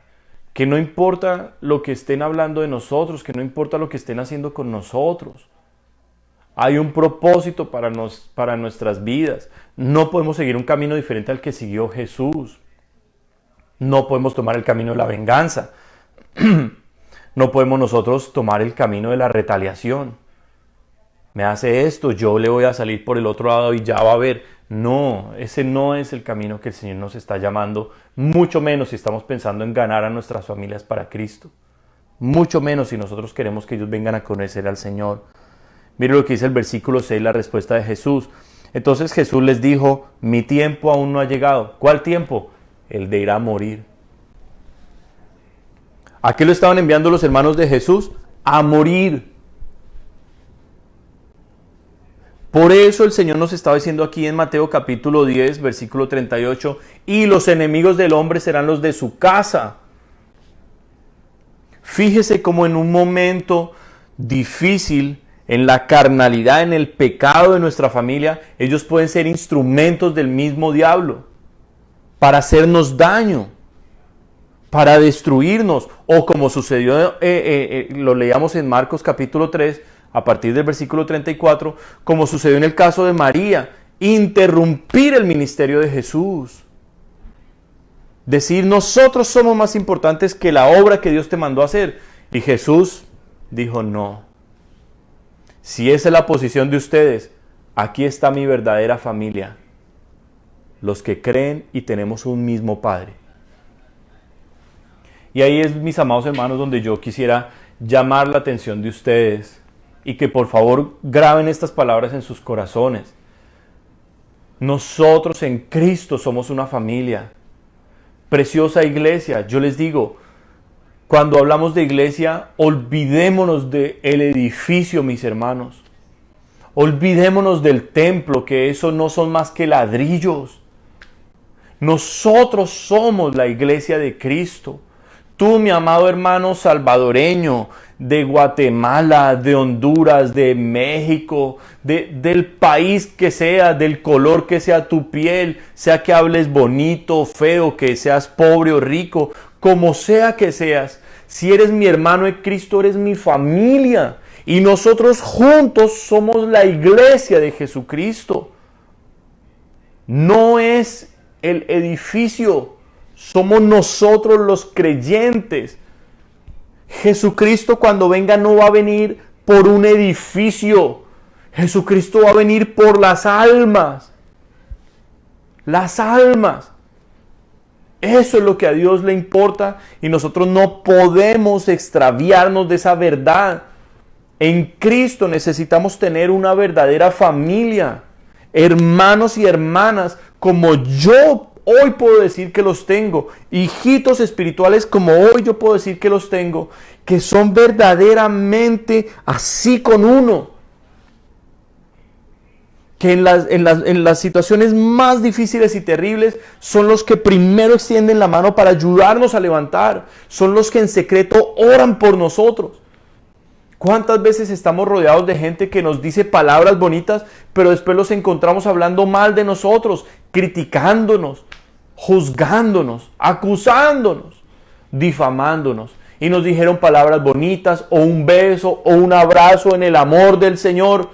que no importa lo que estén hablando de nosotros, que no importa lo que estén haciendo con nosotros. Hay un propósito para nuestras vidas. No podemos seguir un camino diferente al que siguió Jesús. No podemos tomar el camino de la venganza. No podemos nosotros tomar el camino de la retaliación. Me hace esto, yo le voy a salir por el otro lado y ya va a ver. No, ese no es el camino que el Señor nos está llamando. Mucho menos si estamos pensando en ganar a nuestras familias para Cristo. Mucho menos si nosotros queremos que ellos vengan a conocer al Señor. Mire lo que dice el versículo 6, la respuesta de Jesús. Entonces Jesús les dijo, mi tiempo aún no ha llegado. ¿Cuál tiempo? El de ir a morir. ¿A qué lo estaban enviando los hermanos de Jesús? A morir. Por eso el Señor nos estaba diciendo aquí en Mateo capítulo 10, versículo 38, y los enemigos del hombre serán los de su casa. Fíjese cómo en un momento difícil, en la carnalidad, en el pecado de nuestra familia, ellos pueden ser instrumentos del mismo diablo para hacernos daño, para destruirnos, o como sucedió, lo leíamos en Marcos capítulo 3, a partir del versículo 34, como sucedió en el caso de María, interrumpir el ministerio de Jesús. Decir, nosotros somos más importantes que la obra que Dios te mandó a hacer. Y Jesús dijo, no. Si esa es la posición de ustedes, aquí está mi verdadera familia. Los que creen y tenemos un mismo Padre. Y ahí es, mis amados hermanos, donde yo quisiera llamar la atención de ustedes y que por favor graben estas palabras en sus corazones. Nosotros en Cristo somos una familia. Preciosa iglesia, yo les digo, cuando hablamos de iglesia, olvidémonos del edificio, mis hermanos. Olvidémonos del templo, que eso no son más que ladrillos. Nosotros somos la iglesia de Cristo. Tú, mi amado hermano salvadoreño, de Guatemala, de Honduras, de México, del país que sea, del color que sea tu piel, sea que hables bonito, feo, que seas pobre o rico, como sea que seas, si eres mi hermano en Cristo, eres mi familia. Y nosotros juntos somos la iglesia de Jesucristo. No es el edificio, somos nosotros los creyentes. Jesucristo cuando venga no va a venir por un edificio. Jesucristo va a venir por las almas. Las almas. Eso es lo que a Dios le importa y nosotros no podemos extraviarnos de esa verdad. En Cristo necesitamos tener una verdadera familia. Hermanos y hermanas, como yo hoy puedo decir que los tengo, hijitos espirituales como hoy yo puedo decir que los tengo, que son verdaderamente así con uno, que en las situaciones más difíciles y terribles son los que primero extienden la mano para ayudarnos a levantar, son los que en secreto oran por nosotros. ¿Cuántas veces estamos rodeados de gente que nos dice palabras bonitas, pero después los encontramos hablando mal de nosotros, criticándonos, juzgándonos, acusándonos, difamándonos? Y nos dijeron palabras bonitas, o un beso, o un abrazo en el amor del Señor.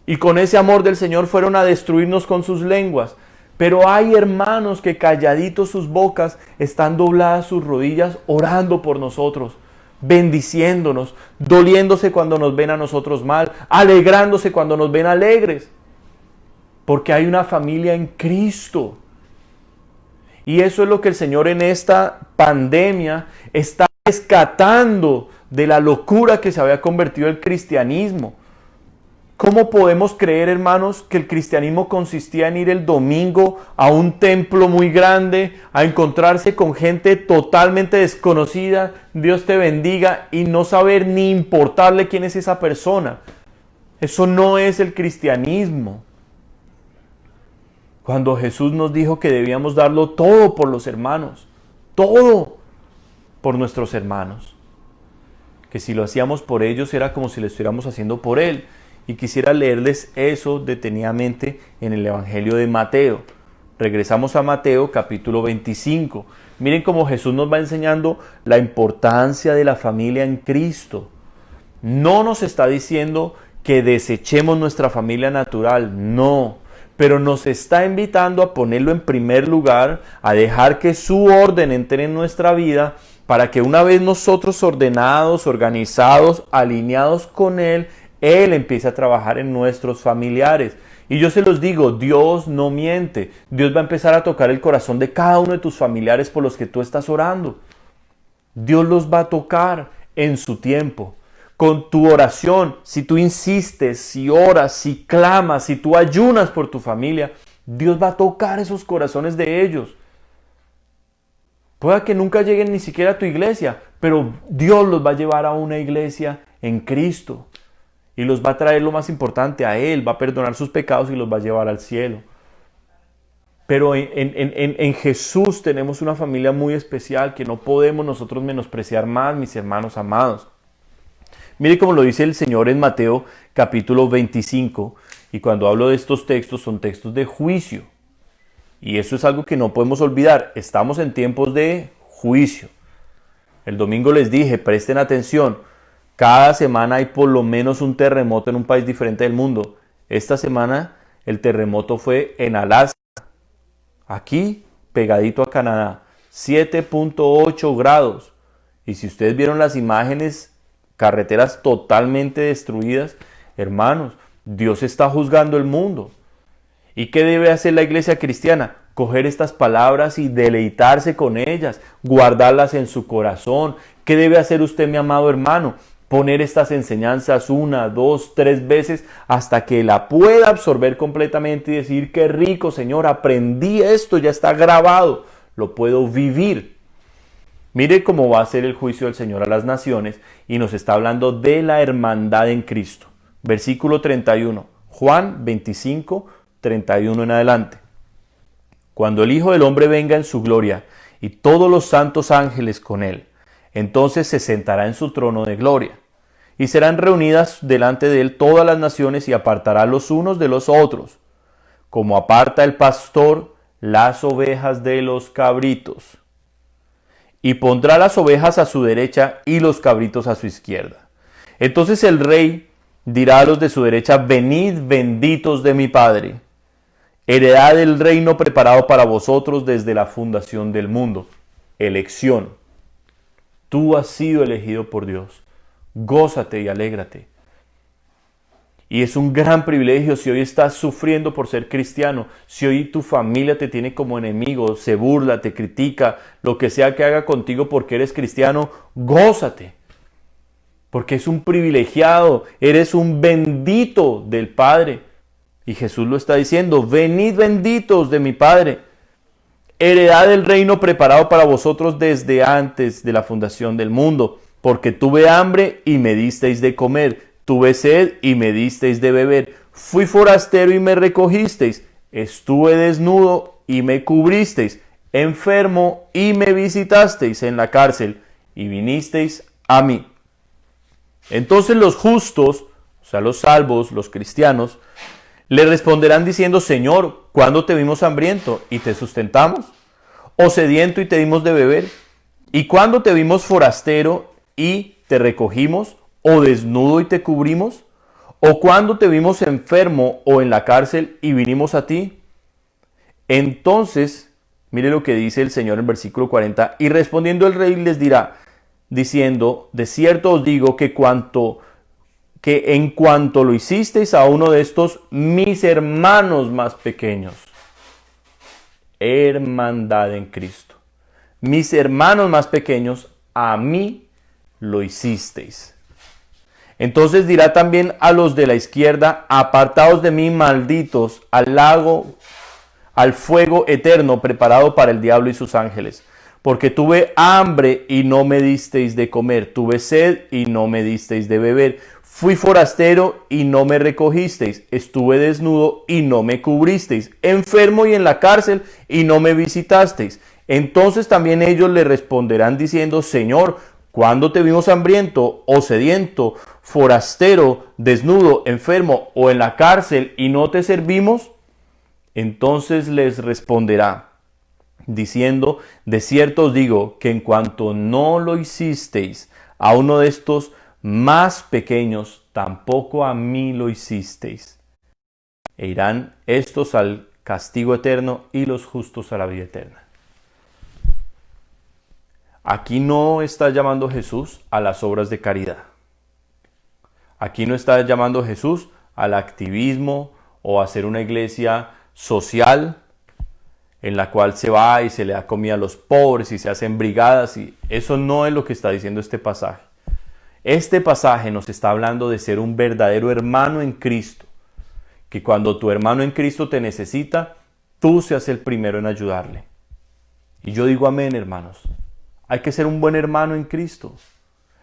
Y con ese amor del Señor fueron a destruirnos con sus lenguas. Pero hay hermanos que calladitos sus bocas están dobladas sus rodillas orando por nosotros, bendiciéndonos, doliéndose cuando nos ven a nosotros mal, alegrándose cuando nos ven alegres. Porque hay una familia en Cristo. Y eso es lo que el Señor en esta pandemia está rescatando de la locura que se había convertido el cristianismo. ¿Cómo podemos creer, hermanos, que el cristianismo consistía en ir el domingo a un templo muy grande, a encontrarse con gente totalmente desconocida, Dios te bendiga, y no saber ni importarle quién es esa persona? Eso no es el cristianismo. Cuando Jesús nos dijo que debíamos darlo todo por los hermanos, todo por nuestros hermanos, que si lo hacíamos por ellos era como si lo estuviéramos haciendo por Él. Y quisiera leerles eso detenidamente en el Evangelio de Mateo. Regresamos a Mateo capítulo 25. Miren cómo Jesús nos va enseñando la importancia de la familia en Cristo. No nos está diciendo que desechemos nuestra familia natural, no. Pero nos está invitando a ponerlo en primer lugar, a dejar que su orden entre en nuestra vida, para que una vez nosotros ordenados, organizados, alineados con Él empiece a trabajar en nuestros familiares. Y yo se los digo, Dios no miente. Dios va a empezar a tocar el corazón de cada uno de tus familiares por los que tú estás orando. Dios los va a tocar en su tiempo. Con tu oración, si tú insistes, si oras, si clamas, si tú ayunas por tu familia, Dios va a tocar esos corazones de ellos. Pueda que nunca lleguen ni siquiera a tu iglesia, pero Dios los va a llevar a una iglesia en Cristo. Y los va a traer lo más importante a Él, va a perdonar sus pecados y los va a llevar al cielo. Pero en Jesús tenemos una familia muy especial que no podemos nosotros menospreciar más, mis hermanos amados. Mire cómo lo dice el Señor en Mateo capítulo 25, y cuando hablo de estos textos son textos de juicio. Y eso es algo que no podemos olvidar, estamos en tiempos de juicio. El domingo les dije, presten atención, cada semana hay por lo menos un terremoto en un país diferente del mundo. Esta semana el terremoto fue en Alaska, aquí pegadito a Canadá, 7.8 grados. Y si ustedes vieron las imágenes, carreteras totalmente destruidas, hermanos, Dios está juzgando el mundo. ¿Y qué debe hacer la iglesia cristiana? Coger estas palabras y deleitarse con ellas, guardarlas en su corazón. ¿Qué debe hacer usted, mi amado hermano? Poner estas enseñanzas 1, 2, 3 veces hasta que la pueda absorber completamente y decir, qué rico, Señor, aprendí esto, ya está grabado, lo puedo vivir. Mire cómo va a ser el juicio del Señor a las naciones y nos está hablando de la hermandad en Cristo. Versículo 31, Juan 25, 31 en adelante. Cuando el Hijo del Hombre venga en su gloria y todos los santos ángeles con él, entonces se sentará en su trono de gloria. Y serán reunidas delante de él todas las naciones y apartará los unos de los otros, como aparta el pastor las ovejas de los cabritos. Y pondrá las ovejas a su derecha y los cabritos a su izquierda. Entonces el rey dirá a los de su derecha, venid benditos de mi Padre, heredad del reino preparado para vosotros desde la fundación del mundo. Elección. Tú has sido elegido por Dios. Gózate y alégrate. Y es un gran privilegio si hoy estás sufriendo por ser cristiano, si hoy tu familia te tiene como enemigo, se burla, te critica, lo que sea que haga contigo porque eres cristiano, gózate. Porque es un privilegiado, eres un bendito del Padre. Y Jesús lo está diciendo, venid benditos de mi Padre, heredad del reino preparado para vosotros desde antes de la fundación del mundo, porque tuve hambre y me disteis de comer, tuve sed y me disteis de beber, fui forastero y me recogisteis, estuve desnudo y me cubristeis, enfermo y me visitasteis en la cárcel y vinisteis a mí. Entonces los justos, o sea los salvos, los cristianos, le responderán diciendo, Señor, ¿cuándo te vimos hambriento y te sustentamos? ¿O sediento y te dimos de beber? ¿Y cuándo te vimos forastero y te recogimos? ¿O desnudo y te cubrimos? ¿O cuándo te vimos enfermo o en la cárcel y vinimos a ti? Entonces, mire lo que dice el Señor en versículo 40, y respondiendo el rey les dirá, diciendo, de cierto os digo que en cuanto lo hicisteis a uno de estos mis hermanos más pequeños, hermandad en Cristo, mis hermanos más pequeños, a mí lo hicisteis. Entonces dirá también a los de la izquierda, apartaos de mí, malditos, al lago, al fuego eterno preparado para el diablo y sus ángeles. Porque tuve hambre y no me disteis de comer, tuve sed y no me disteis de beber, fui forastero y no me recogisteis, estuve desnudo y no me cubristeis, enfermo y en la cárcel y no me visitasteis. Entonces también ellos le responderán diciendo, Señor, ¿cuándo te vimos hambriento o sediento, forastero, desnudo, enfermo o en la cárcel y no te servimos? Entonces les responderá, diciendo, de cierto os digo que en cuanto no lo hicisteis a uno de estos más pequeños, tampoco a mí lo hicisteis. E irán estos al castigo eterno y los justos a la vida eterna. Aquí no está llamando Jesús a las obras de caridad. Aquí no está llamando Jesús al activismo o a hacer una iglesia social en la cual se va y se le da comida a los pobres y se hacen brigadas, y eso no es lo que está diciendo este pasaje. Este pasaje nos está hablando de ser un verdadero hermano en Cristo, que cuando tu hermano en Cristo te necesita, tú seas el primero en ayudarle. Y yo digo amén, hermanos. Hay que ser un buen hermano en Cristo,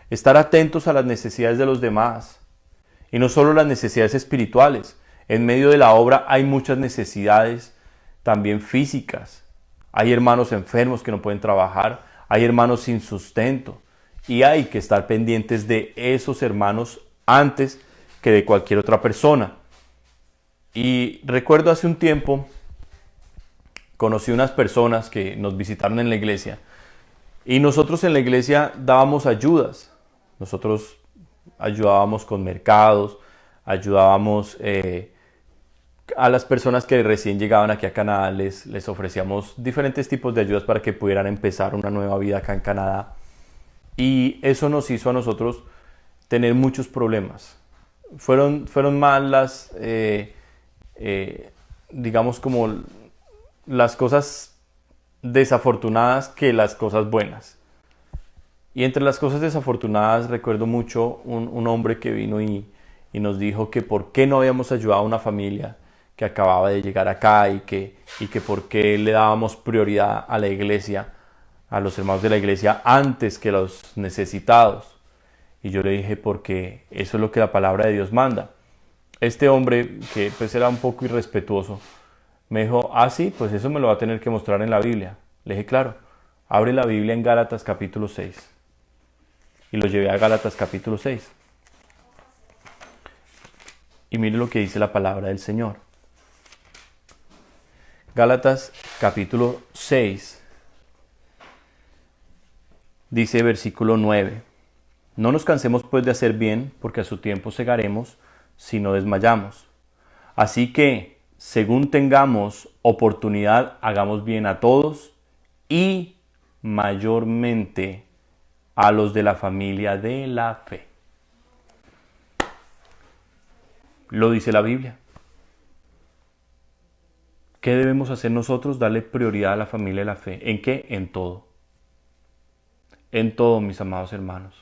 estar atentos a las necesidades de los demás, y no solo las necesidades espirituales. En medio de la obra hay muchas necesidades también físicas. Hay hermanos enfermos que no pueden trabajar, hay hermanos sin sustento y hay que estar pendientes de esos hermanos antes que de cualquier otra persona. Y recuerdo hace un tiempo, conocí unas personas que nos visitaron en la iglesia y nosotros en la iglesia dábamos ayudas. Nosotros ayudábamos con mercados, ayudábamos a las personas que recién llegaban aquí a Canadá, les ofrecíamos diferentes tipos de ayudas para que pudieran empezar una nueva vida acá en Canadá. Y eso nos hizo a nosotros tener muchos problemas. Fueron más las, digamos, como las cosas desafortunadas que las cosas buenas. Y entre las cosas desafortunadas recuerdo mucho un hombre que vino y nos dijo que por qué no habíamos ayudado a una familia que acababa de llegar acá y que por qué le dábamos prioridad a la iglesia, a los hermanos de la iglesia antes que los necesitados. Y yo le dije, porque eso es lo que la palabra de Dios manda. Este hombre, que pues era un poco irrespetuoso, me dijo, sí, pues eso me lo va a tener que mostrar en la Biblia. Le dije, claro, abre la Biblia en Gálatas capítulo 6. Y lo llevé a Gálatas capítulo 6. Y mire lo que dice la palabra del Señor. Gálatas capítulo 6. Dice versículo 9. No nos cansemos pues de hacer bien, porque a su tiempo segaremos si no desmayamos. Así que, según tengamos oportunidad, hagamos bien a todos y mayormente a los de la familia de la fe. Lo dice la Biblia. ¿Qué debemos hacer nosotros? Darle prioridad a la familia de la fe. ¿En qué? En todo. En todo, mis amados hermanos.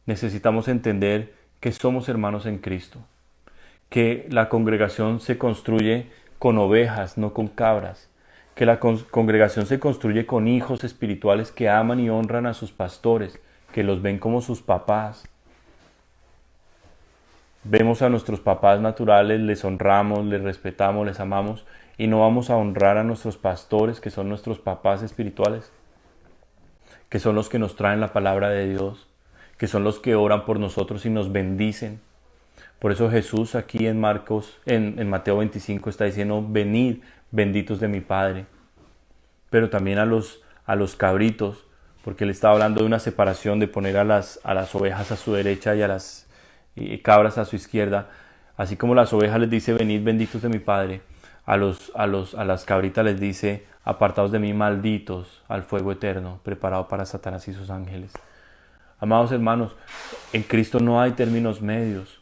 Necesitamos entender que somos hermanos en Cristo. Que la congregación se construye con ovejas, no con cabras. Que la congregación se construye con hijos espirituales que aman y honran a sus pastores, que los ven como sus papás. Vemos a nuestros papás naturales, les honramos, les respetamos, les amamos, y no vamos a honrar a nuestros pastores, que son nuestros papás espirituales, que son los que nos traen la palabra de Dios, que son los que oran por nosotros y nos bendicen. Por eso Jesús aquí en Mateo 25 está diciendo, venid, benditos de mi Padre. Pero también a los cabritos, porque él estaba hablando de una separación, de poner a las ovejas a su derecha y a las cabras a su izquierda. Así como las ovejas les dice, venid, benditos de mi Padre, a las cabritas les dice, apartados de mí, malditos, al fuego eterno, preparado para Satanás y sus ángeles. Amados hermanos, en Cristo no hay términos medios.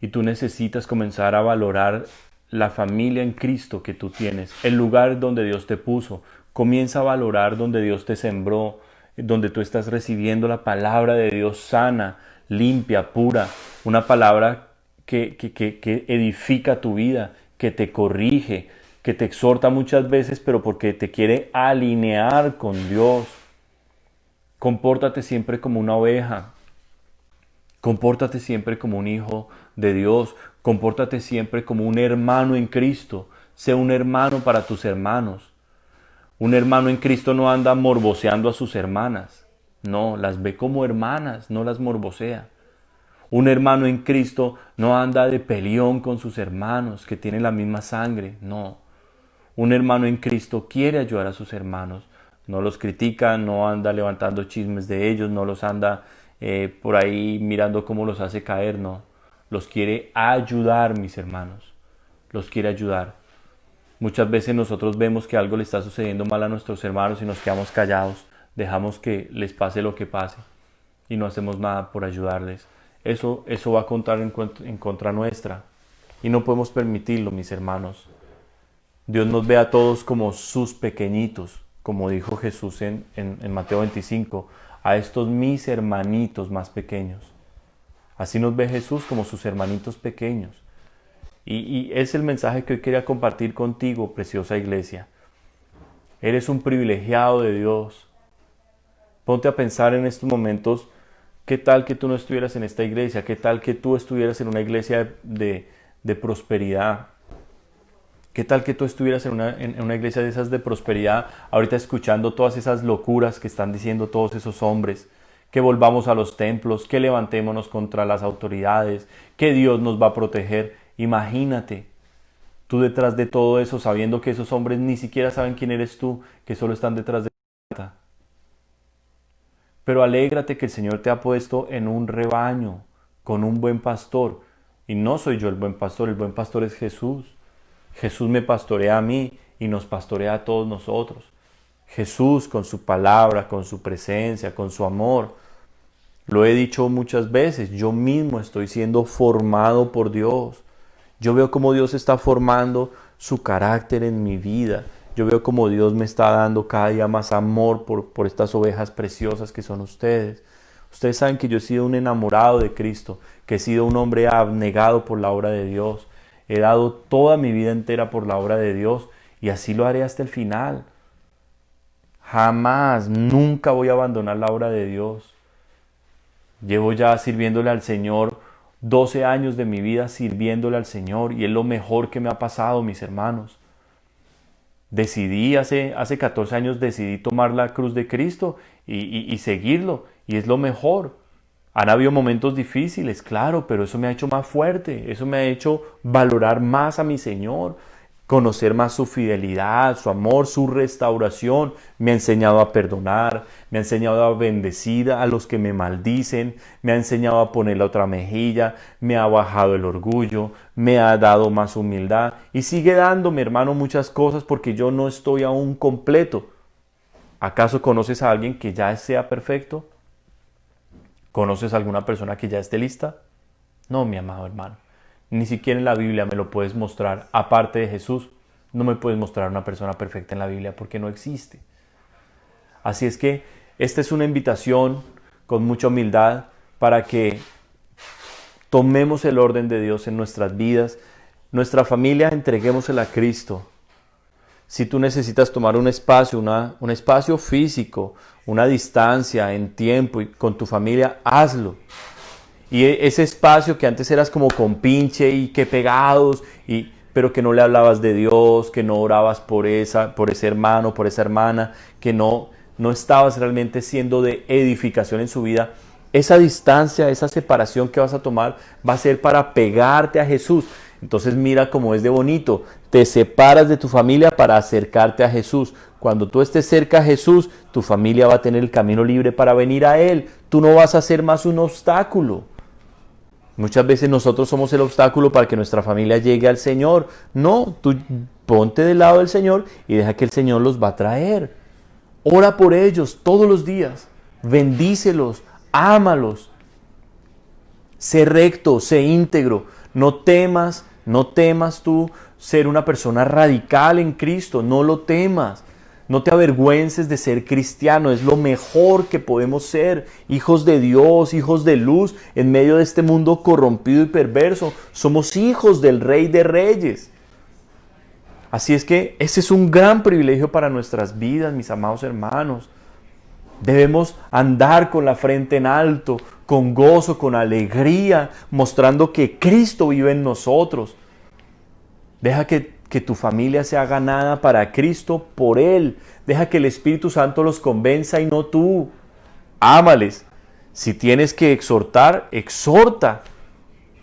Y tú necesitas comenzar a valorar la familia en Cristo que tú tienes, el lugar donde Dios te puso. Comienza a valorar donde Dios te sembró, donde tú estás recibiendo la palabra de Dios sana, limpia, pura. Una palabra que edifica tu vida, que te corrige, que te exhorta muchas veces, pero porque te quiere alinear con Dios. Compórtate siempre como una oveja. Compórtate siempre como un hijo de Dios. Compórtate siempre como un hermano en Cristo. Sé un hermano para tus hermanos. Un hermano en Cristo no anda morboseando a sus hermanas. No, las ve como hermanas, no las morbosea. Un hermano en Cristo no anda de peleón con sus hermanos que tienen la misma sangre. No. Un hermano en Cristo quiere ayudar a sus hermanos. No los critica, no anda levantando chismes de ellos, no los anda por ahí mirando cómo los hace caer, no. Los quiere ayudar, mis hermanos. Los quiere ayudar. Muchas veces nosotros vemos que algo le está sucediendo mal a nuestros hermanos y nos quedamos callados. Dejamos que les pase lo que pase y no hacemos nada por ayudarles. Eso va a contar en contra nuestra y no podemos permitirlo, mis hermanos. Dios nos ve a todos como sus pequeñitos, como dijo Jesús en Mateo 25, a estos mis hermanitos más pequeños. Así nos ve Jesús, como sus hermanitos pequeños. Y es el mensaje que hoy quería compartir contigo, preciosa iglesia. Eres un privilegiado de Dios. Ponte a pensar en estos momentos, ¿qué tal que tú no estuvieras en esta iglesia? ¿Qué tal que tú estuvieras en una iglesia de prosperidad? ¿Qué tal que tú estuvieras en una iglesia de esas de prosperidad, ahorita escuchando todas esas locuras que están diciendo todos esos hombres? Que volvamos a los templos, que levantémonos contra las autoridades, que Dios nos va a proteger. Imagínate, tú detrás de todo eso, sabiendo que esos hombres ni siquiera saben quién eres tú, que solo están detrás de plata. Pero alégrate que el Señor te ha puesto en un rebaño, con un buen pastor. Y no soy yo el buen pastor es Jesús. Jesús me pastorea a mí y nos pastorea a todos nosotros. Jesús con su palabra, con su presencia, con su amor. Lo he dicho muchas veces, yo mismo estoy siendo formado por Dios. Yo veo cómo Dios está formando su carácter en mi vida. Yo veo cómo Dios me está dando cada día más amor por estas ovejas preciosas que son ustedes. Ustedes saben que yo he sido un enamorado de Cristo, que he sido un hombre abnegado por la obra de Dios. He dado toda mi vida entera por la obra de Dios y así lo haré hasta el final. Jamás, nunca voy a abandonar la obra de Dios. Llevo ya sirviéndole al Señor 12 años de mi vida sirviéndole al Señor y es lo mejor que me ha pasado, mis hermanos. Hace 14 años decidí tomar la cruz de Cristo y seguirlo y es lo mejor. Han habido momentos difíciles, claro, pero eso me ha hecho más fuerte, eso me ha hecho valorar más a mi Señor, conocer más su fidelidad, su amor, su restauración. Me ha enseñado a perdonar, me ha enseñado a bendecir a los que me maldicen, me ha enseñado a poner la otra mejilla, me ha bajado el orgullo, me ha dado más humildad y sigue dándome, hermano, muchas cosas porque yo no estoy aún completo. ¿Acaso conoces a alguien que ya sea perfecto? ¿Conoces a alguna persona que ya esté lista? No, mi amado hermano. Ni siquiera en la Biblia me lo puedes mostrar. Aparte de Jesús, no me puedes mostrar una persona perfecta en la Biblia porque no existe. Así es que esta es una invitación con mucha humildad para que tomemos el orden de Dios en nuestras vidas. Nuestra familia, entreguémosela a Cristo. Si tú necesitas tomar un espacio, un espacio físico, una distancia en tiempo y con tu familia, hazlo. Y ese espacio que antes eras como con pinche y que pegados, pero que no le hablabas de Dios, que no orabas por ese hermano, por esa hermana, que no estabas realmente siendo de edificación en su vida, esa distancia, esa separación que vas a tomar va a ser para pegarte a Jesús. Entonces mira cómo es de bonito, te separas de tu familia para acercarte a Jesús. Cuando tú estés cerca a Jesús, tu familia va a tener el camino libre para venir a Él. Tú no vas a ser más un obstáculo. Muchas veces nosotros somos el obstáculo para que nuestra familia llegue al Señor. No, tú ponte del lado del Señor y deja que el Señor los va a traer. Ora por ellos todos los días, bendícelos, ámalos. Sé recto, sé íntegro, no temas tú ser una persona radical en Cristo, no lo temas. No te avergüences de ser cristiano, es lo mejor que podemos ser, hijos de Dios, hijos de luz, en medio de este mundo corrompido y perverso. Somos hijos del Rey de Reyes. Así es que ese es un gran privilegio para nuestras vidas, mis amados hermanos. Debemos andar con la frente en alto, con gozo, con alegría, mostrando que Cristo vive en nosotros. Deja que tu familia sea ganada para Cristo por Él. Deja que el Espíritu Santo los convenza y no tú. Ámales. Si tienes que exhortar, exhorta.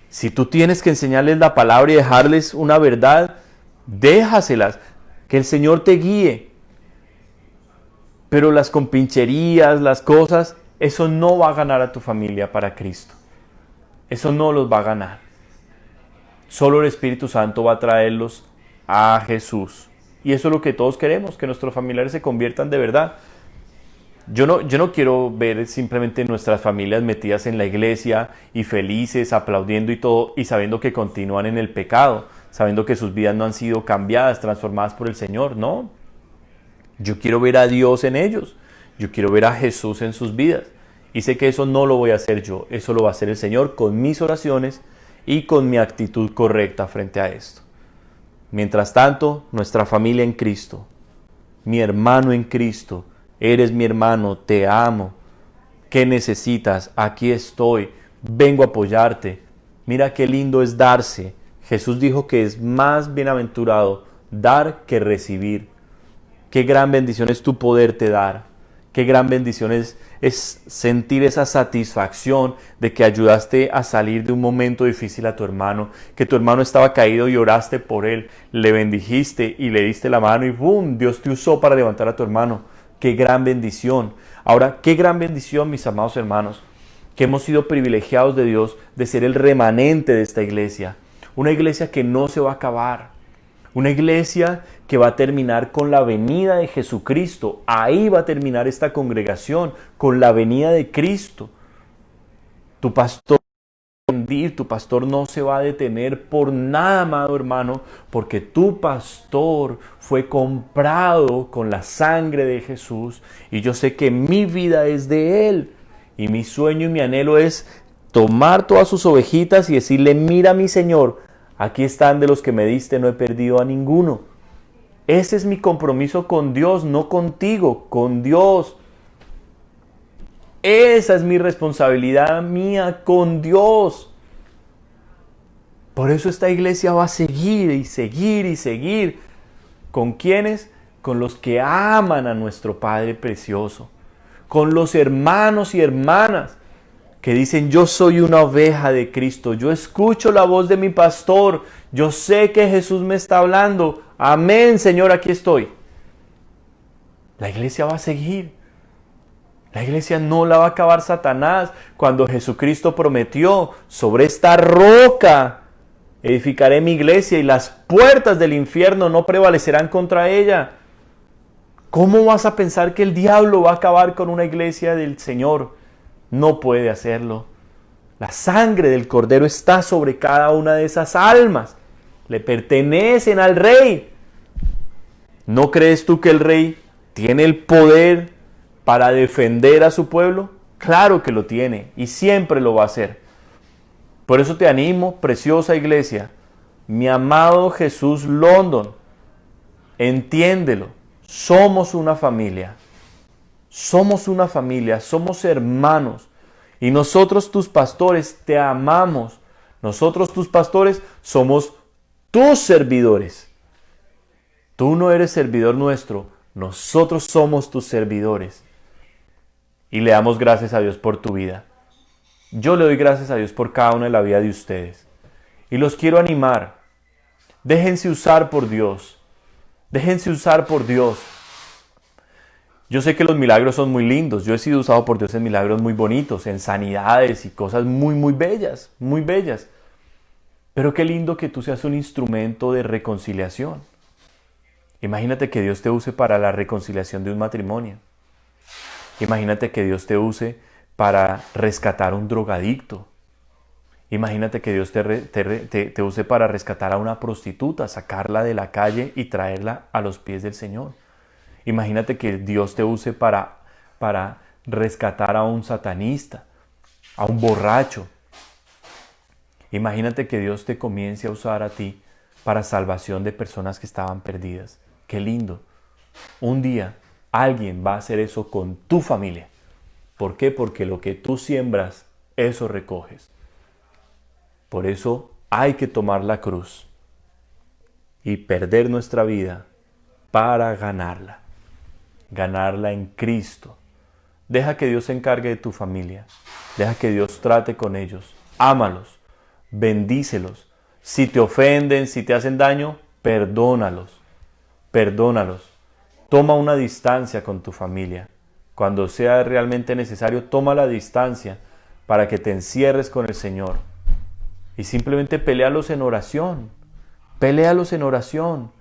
Si tú tienes que enseñarles la palabra y dejarles una verdad, déjaselas. Que el Señor te guíe. Pero las compincherías, las cosas, eso no va a ganar a tu familia para Cristo. Eso no los va a ganar. Solo el Espíritu Santo va a traerlos a Jesús. Y eso es lo que todos queremos, que nuestros familiares se conviertan de verdad. Yo no quiero ver simplemente nuestras familias metidas en la iglesia y felices, aplaudiendo y todo, y sabiendo que continúan en el pecado, sabiendo que sus vidas no han sido cambiadas, transformadas por el Señor. No. Yo quiero ver a Dios en ellos. Yo quiero ver a Jesús en sus vidas. Y sé que eso no lo voy a hacer yo, eso lo va a hacer el Señor con mis oraciones y con mi actitud correcta frente a esto. Mientras tanto, nuestra familia en Cristo, mi hermano en Cristo, eres mi hermano, te amo. ¿Qué necesitas? Aquí estoy, vengo a apoyarte. Mira qué lindo es darse. Jesús dijo que es más bienaventurado dar que recibir. Qué gran bendición es tu poderte dar. Qué gran bendición es sentir esa satisfacción de que ayudaste a salir de un momento difícil a tu hermano, que tu hermano estaba caído y oraste por él, le bendijiste y le diste la mano y ¡boom! Dios te usó para levantar a tu hermano. Qué gran bendición. Ahora, qué gran bendición, mis amados hermanos, que hemos sido privilegiados de Dios de ser el remanente de esta iglesia. Una iglesia que no se va a acabar. Una iglesia que va a terminar con la venida de Jesucristo. Ahí va a terminar esta congregación, con la venida de Cristo. Tu pastor no se va a detener por nada, amado hermano, porque tu pastor fue comprado con la sangre de Jesús y yo sé que mi vida es de Él. Y mi sueño y mi anhelo es tomar todas sus ovejitas y decirle, mira mi Señor, aquí están de los que me diste, no he perdido a ninguno. Ese es mi compromiso con Dios, no contigo, con Dios. Esa es mi responsabilidad mía con Dios. Por eso esta iglesia va a seguir y seguir y seguir. ¿Con quiénes? Con los que aman a nuestro Padre precioso. Con los hermanos y hermanas que dicen, yo soy una oveja de Cristo, yo escucho la voz de mi pastor, yo sé que Jesús me está hablando, amén, Señor, aquí estoy. La iglesia va a seguir. La iglesia no la va a acabar Satanás. Cuando Jesucristo prometió, sobre esta roca edificaré mi iglesia y las puertas del infierno no prevalecerán contra ella. ¿Cómo vas a pensar que el diablo va a acabar con una iglesia del Señor? No puede hacerlo. La sangre del Cordero está sobre cada una de esas almas. Le pertenecen al Rey. ¿No crees tú que el Rey tiene el poder para defender a su pueblo? Claro que lo tiene y siempre lo va a hacer. Por eso te animo, preciosa iglesia, mi amado Jesús London, entiéndelo, somos una familia. Somos una familia, somos hermanos y nosotros tus pastores te amamos. Nosotros tus pastores somos tus servidores. Tú no eres servidor nuestro, nosotros somos tus servidores. Y le damos gracias a Dios por tu vida. Yo le doy gracias a Dios por cada una de la vida de ustedes. Y los quiero animar. Déjense usar por Dios. Déjense usar por Dios. Yo sé que los milagros son muy lindos. Yo he sido usado por Dios en milagros muy bonitos, en sanidades y cosas muy, muy bellas, muy bellas. Pero qué lindo que tú seas un instrumento de reconciliación. Imagínate que Dios te use para la reconciliación de un matrimonio. Imagínate que Dios te use para rescatar a un drogadicto. Imagínate que Dios te use para rescatar a una prostituta, sacarla de la calle y traerla a los pies del Señor. Imagínate que Dios te use para rescatar a un satanista, a un borracho. Imagínate que Dios te comience a usar a ti para salvación de personas que estaban perdidas. ¡Qué lindo! Un día alguien va a hacer eso con tu familia. ¿Por qué? Porque lo que tú siembras, eso recoges. Por eso hay que tomar la cruz y perder nuestra vida para ganarla. Ganarla en Cristo. Deja que Dios se encargue de tu familia. Deja que Dios trate con ellos. Ámalos. Bendícelos. Si te ofenden, si te hacen daño, perdónalos. Perdónalos. Toma una distancia con tu familia. Cuando sea realmente necesario, toma la distancia para que te encierres con el Señor. Y simplemente peléalos en oración. Peléalos en oración.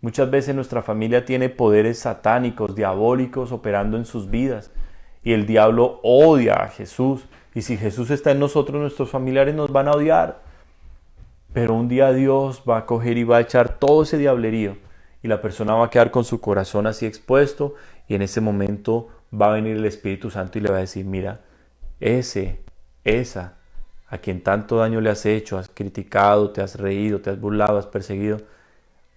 Muchas veces nuestra familia tiene poderes satánicos, diabólicos operando en sus vidas. Y el diablo odia a Jesús. Y si Jesús está en nosotros, nuestros familiares nos van a odiar. Pero un día Dios va a coger y va a echar todo ese diablerío. Y la persona va a quedar con su corazón así expuesto. Y en ese momento va a venir el Espíritu Santo y le va a decir, mira, esa, a quien tanto daño le has hecho, has criticado, te has reído, te has burlado, has perseguido,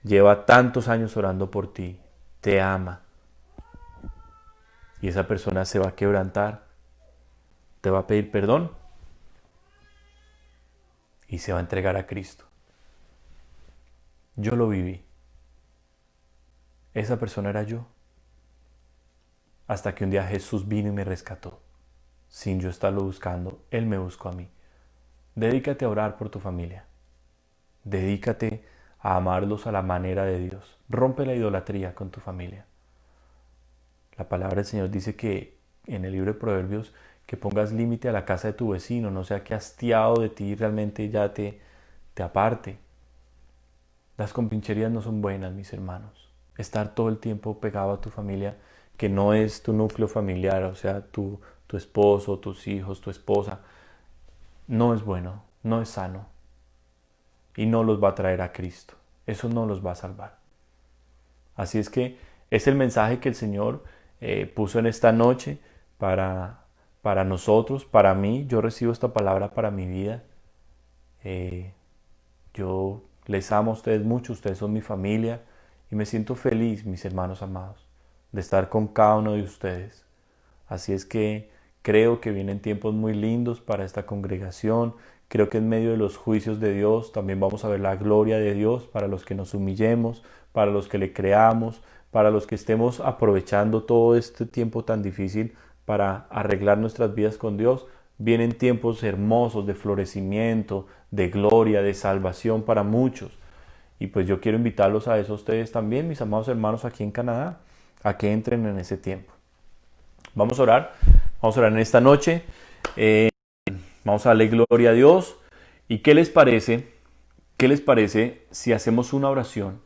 lleva tantos años orando por ti, te ama. Y esa persona se va a quebrantar, te va a pedir perdón y se va a entregar a Cristo. Yo lo viví. Esa persona era yo. Hasta que un día Jesús vino y me rescató. Sin yo estarlo buscando, Él me buscó a mí. Dedícate a orar por tu familia. Dedícate a amarlos a la manera de Dios. Rompe la idolatría con tu familia. La palabra del Señor dice que en el libro de Proverbios que pongas límite a la casa de tu vecino, no sea que hastiado de ti realmente ya te aparte. Las compincherías no son buenas, mis hermanos. Estar todo el tiempo pegado a tu familia, que no es tu núcleo familiar, o sea, tu esposo, tus hijos, tu esposa, no es bueno, no es sano. Y no los va a traer a Cristo. Eso no los va a salvar. Así es que es el mensaje que el Señor puso en esta noche para nosotros, para mí. Yo recibo esta palabra para mi vida. Yo les amo a ustedes mucho, ustedes son mi familia y me siento feliz, mis hermanos amados, de estar con cada uno de ustedes. Así es que creo que vienen tiempos muy lindos para esta congregación. Creo que en medio de los juicios de Dios también vamos a ver la gloria de Dios para los que nos humillemos, para los que le creamos, para los que estemos aprovechando todo este tiempo tan difícil para arreglar nuestras vidas con Dios. Vienen tiempos hermosos de florecimiento, de gloria, de salvación para muchos. Y pues yo quiero invitarlos a eso a ustedes también, mis amados hermanos aquí en Canadá, a que entren en ese tiempo. Vamos a orar en esta noche. Vamos a darle gloria a Dios. ¿Y qué les parece? ¿Qué les parece si hacemos una oración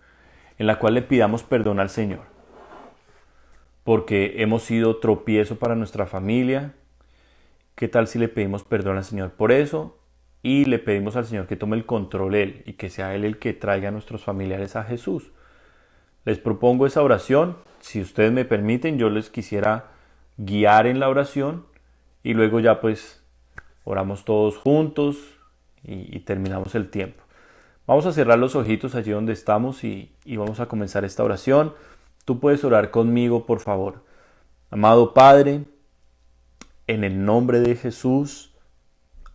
en la cual le pidamos perdón al Señor? Porque hemos sido tropiezo para nuestra familia. ¿Qué tal si le pedimos perdón al Señor por eso? Y le pedimos al Señor que tome el control Él y que sea Él el que traiga a nuestros familiares a Jesús. Les propongo esa oración. Si ustedes me permiten, yo les quisiera guiar en la oración y luego ya pues oramos todos juntos y terminamos el tiempo. Vamos a cerrar los ojitos allí donde estamos y vamos a comenzar esta oración. Tú puedes orar conmigo, por favor. Amado Padre, en el nombre de Jesús,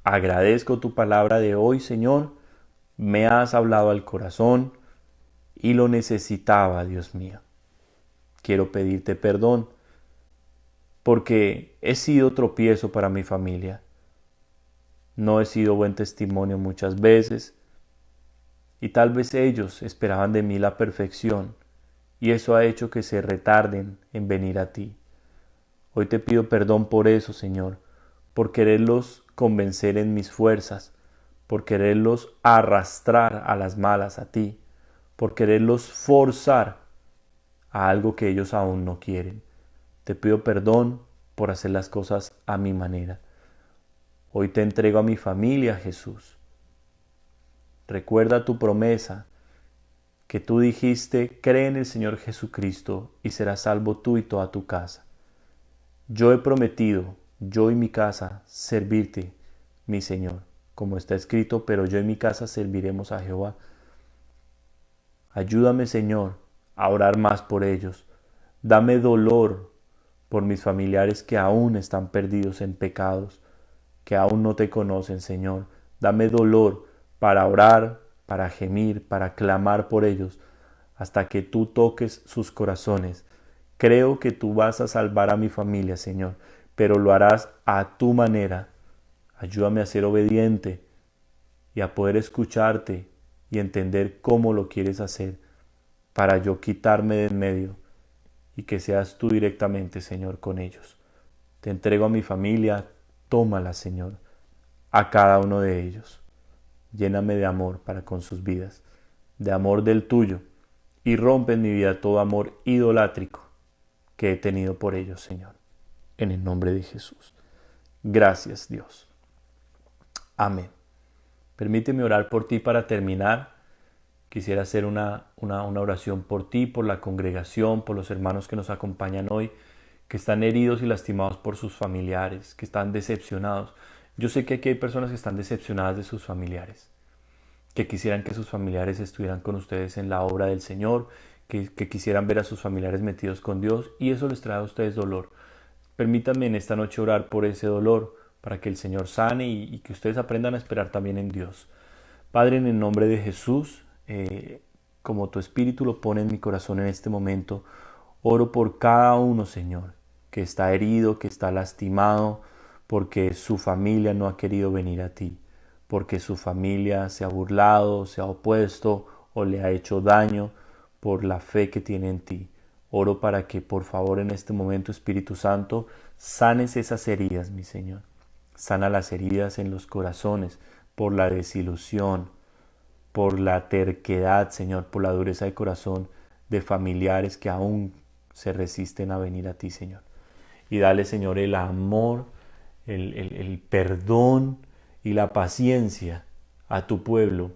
agradezco tu palabra de hoy, Señor. Me has hablado al corazón y lo necesitaba, Dios mío. Quiero pedirte perdón porque he sido tropiezo para mi familia. No he sido buen testimonio muchas veces y tal vez ellos esperaban de mí la perfección y eso ha hecho que se retarden en venir a ti. Hoy te pido perdón por eso, Señor, por quererlos convencer en mis fuerzas, por quererlos arrastrar a las malas a ti, por quererlos forzar a algo que ellos aún no quieren. Te pido perdón por hacer las cosas a mi manera. Hoy te entrego a mi familia, Jesús. Recuerda tu promesa, que tú dijiste, cree en el Señor Jesucristo y serás salvo tú y toda tu casa. Yo he prometido, yo y mi casa, servirte, mi Señor, como está escrito, pero yo y mi casa serviremos a Jehová. Ayúdame, Señor, a orar más por ellos. Dame dolor por mis familiares que aún están perdidos en pecados, que aún no te conocen, Señor. Dame dolor para orar, para gemir, para clamar por ellos, hasta que tú toques sus corazones. Creo que tú vas a salvar a mi familia, Señor, pero lo harás a tu manera. Ayúdame a ser obediente y a poder escucharte y entender cómo lo quieres hacer, para yo quitarme de en medio y que seas tú directamente, Señor, con ellos. Te entrego a mi familia, tómala, Señor, a cada uno de ellos. Lléname de amor para con sus vidas, de amor del tuyo, y rompe en mi vida todo amor idolátrico que he tenido por ellos, Señor. En el nombre de Jesús. Gracias, Dios. Amén. Permíteme orar por ti para terminar. Quisiera hacer una oración por ti, por la congregación, por los hermanos que nos acompañan hoy, que están heridos y lastimados por sus familiares, que están decepcionados. Yo sé que aquí hay personas que están decepcionadas de sus familiares, que quisieran que sus familiares estuvieran con ustedes en la obra del Señor, que quisieran ver a sus familiares metidos con Dios, y eso les trae a ustedes dolor. Permítanme en esta noche orar por ese dolor, para que el Señor sane y que ustedes aprendan a esperar también en Dios. Padre, en el nombre de Jesús, como tu Espíritu lo pone en mi corazón en este momento, oro por cada uno, Señor, que está herido, que está lastimado, porque su familia no ha querido venir a ti, porque su familia se ha burlado, se ha opuesto o le ha hecho daño por la fe que tiene en ti. Oro para que, por favor, en este momento, Espíritu Santo, sanes esas heridas, mi Señor. Sana las heridas en los corazones por la desilusión, por la terquedad, Señor, por la dureza de corazón de familiares que aún se resisten a venir a ti, Señor. Y dale, Señor, el amor, el perdón y la paciencia a tu pueblo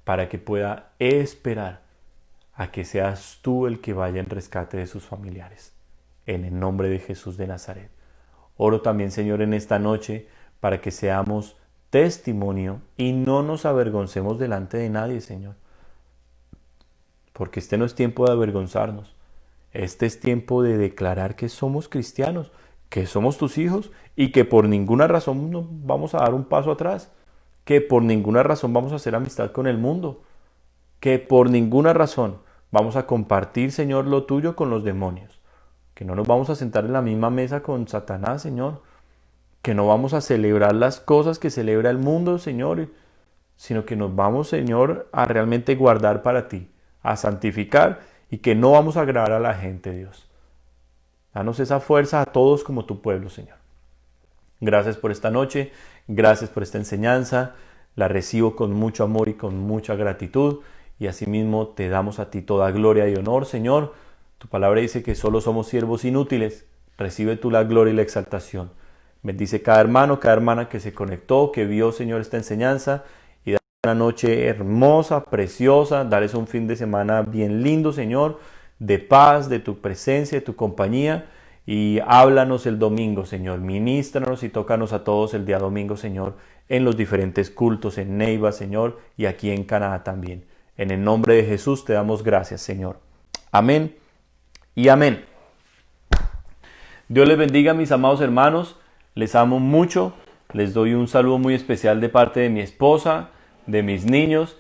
para que pueda esperar a que seas tú el que vaya en rescate de sus familiares. En el nombre de Jesús de Nazaret. Oro también, Señor, en esta noche para que seamos testimonio y no nos avergoncemos delante de nadie, Señor. Porque este no es tiempo de avergonzarnos. Este es tiempo de declarar que somos cristianos, que somos tus hijos y que por ninguna razón no vamos a dar un paso atrás, que por ninguna razón vamos a hacer amistad con el mundo, que por ninguna razón vamos a compartir, Señor, lo tuyo con los demonios, que no nos vamos a sentar en la misma mesa con Satanás, Señor, que no vamos a celebrar las cosas que celebra el mundo, Señor, sino que nos vamos, Señor, a realmente guardar para ti, a santificar y que no vamos a agradar a la gente, Dios. Danos esa fuerza a todos como tu pueblo, Señor. Gracias por esta noche, gracias por esta enseñanza, la recibo con mucho amor y con mucha gratitud y asimismo te damos a ti toda gloria y honor, Señor. Tu palabra dice que solo somos siervos inútiles, recibe tú la gloria y la exaltación. Bendice cada hermano, cada hermana que se conectó, que vio, Señor, esta enseñanza y dale una noche hermosa, preciosa, dales un fin de semana bien lindo, Señor, de paz, de tu presencia, de tu compañía y háblanos el domingo, Señor, ministranos y tócanos a todos el día domingo, Señor, en los diferentes cultos, en Neiva, Señor, y aquí en Canadá también. En el nombre de Jesús te damos gracias, Señor. Amén y amén. Dios les bendiga, mis amados hermanos. Les amo mucho, les doy un saludo muy especial de parte de mi esposa, de mis niños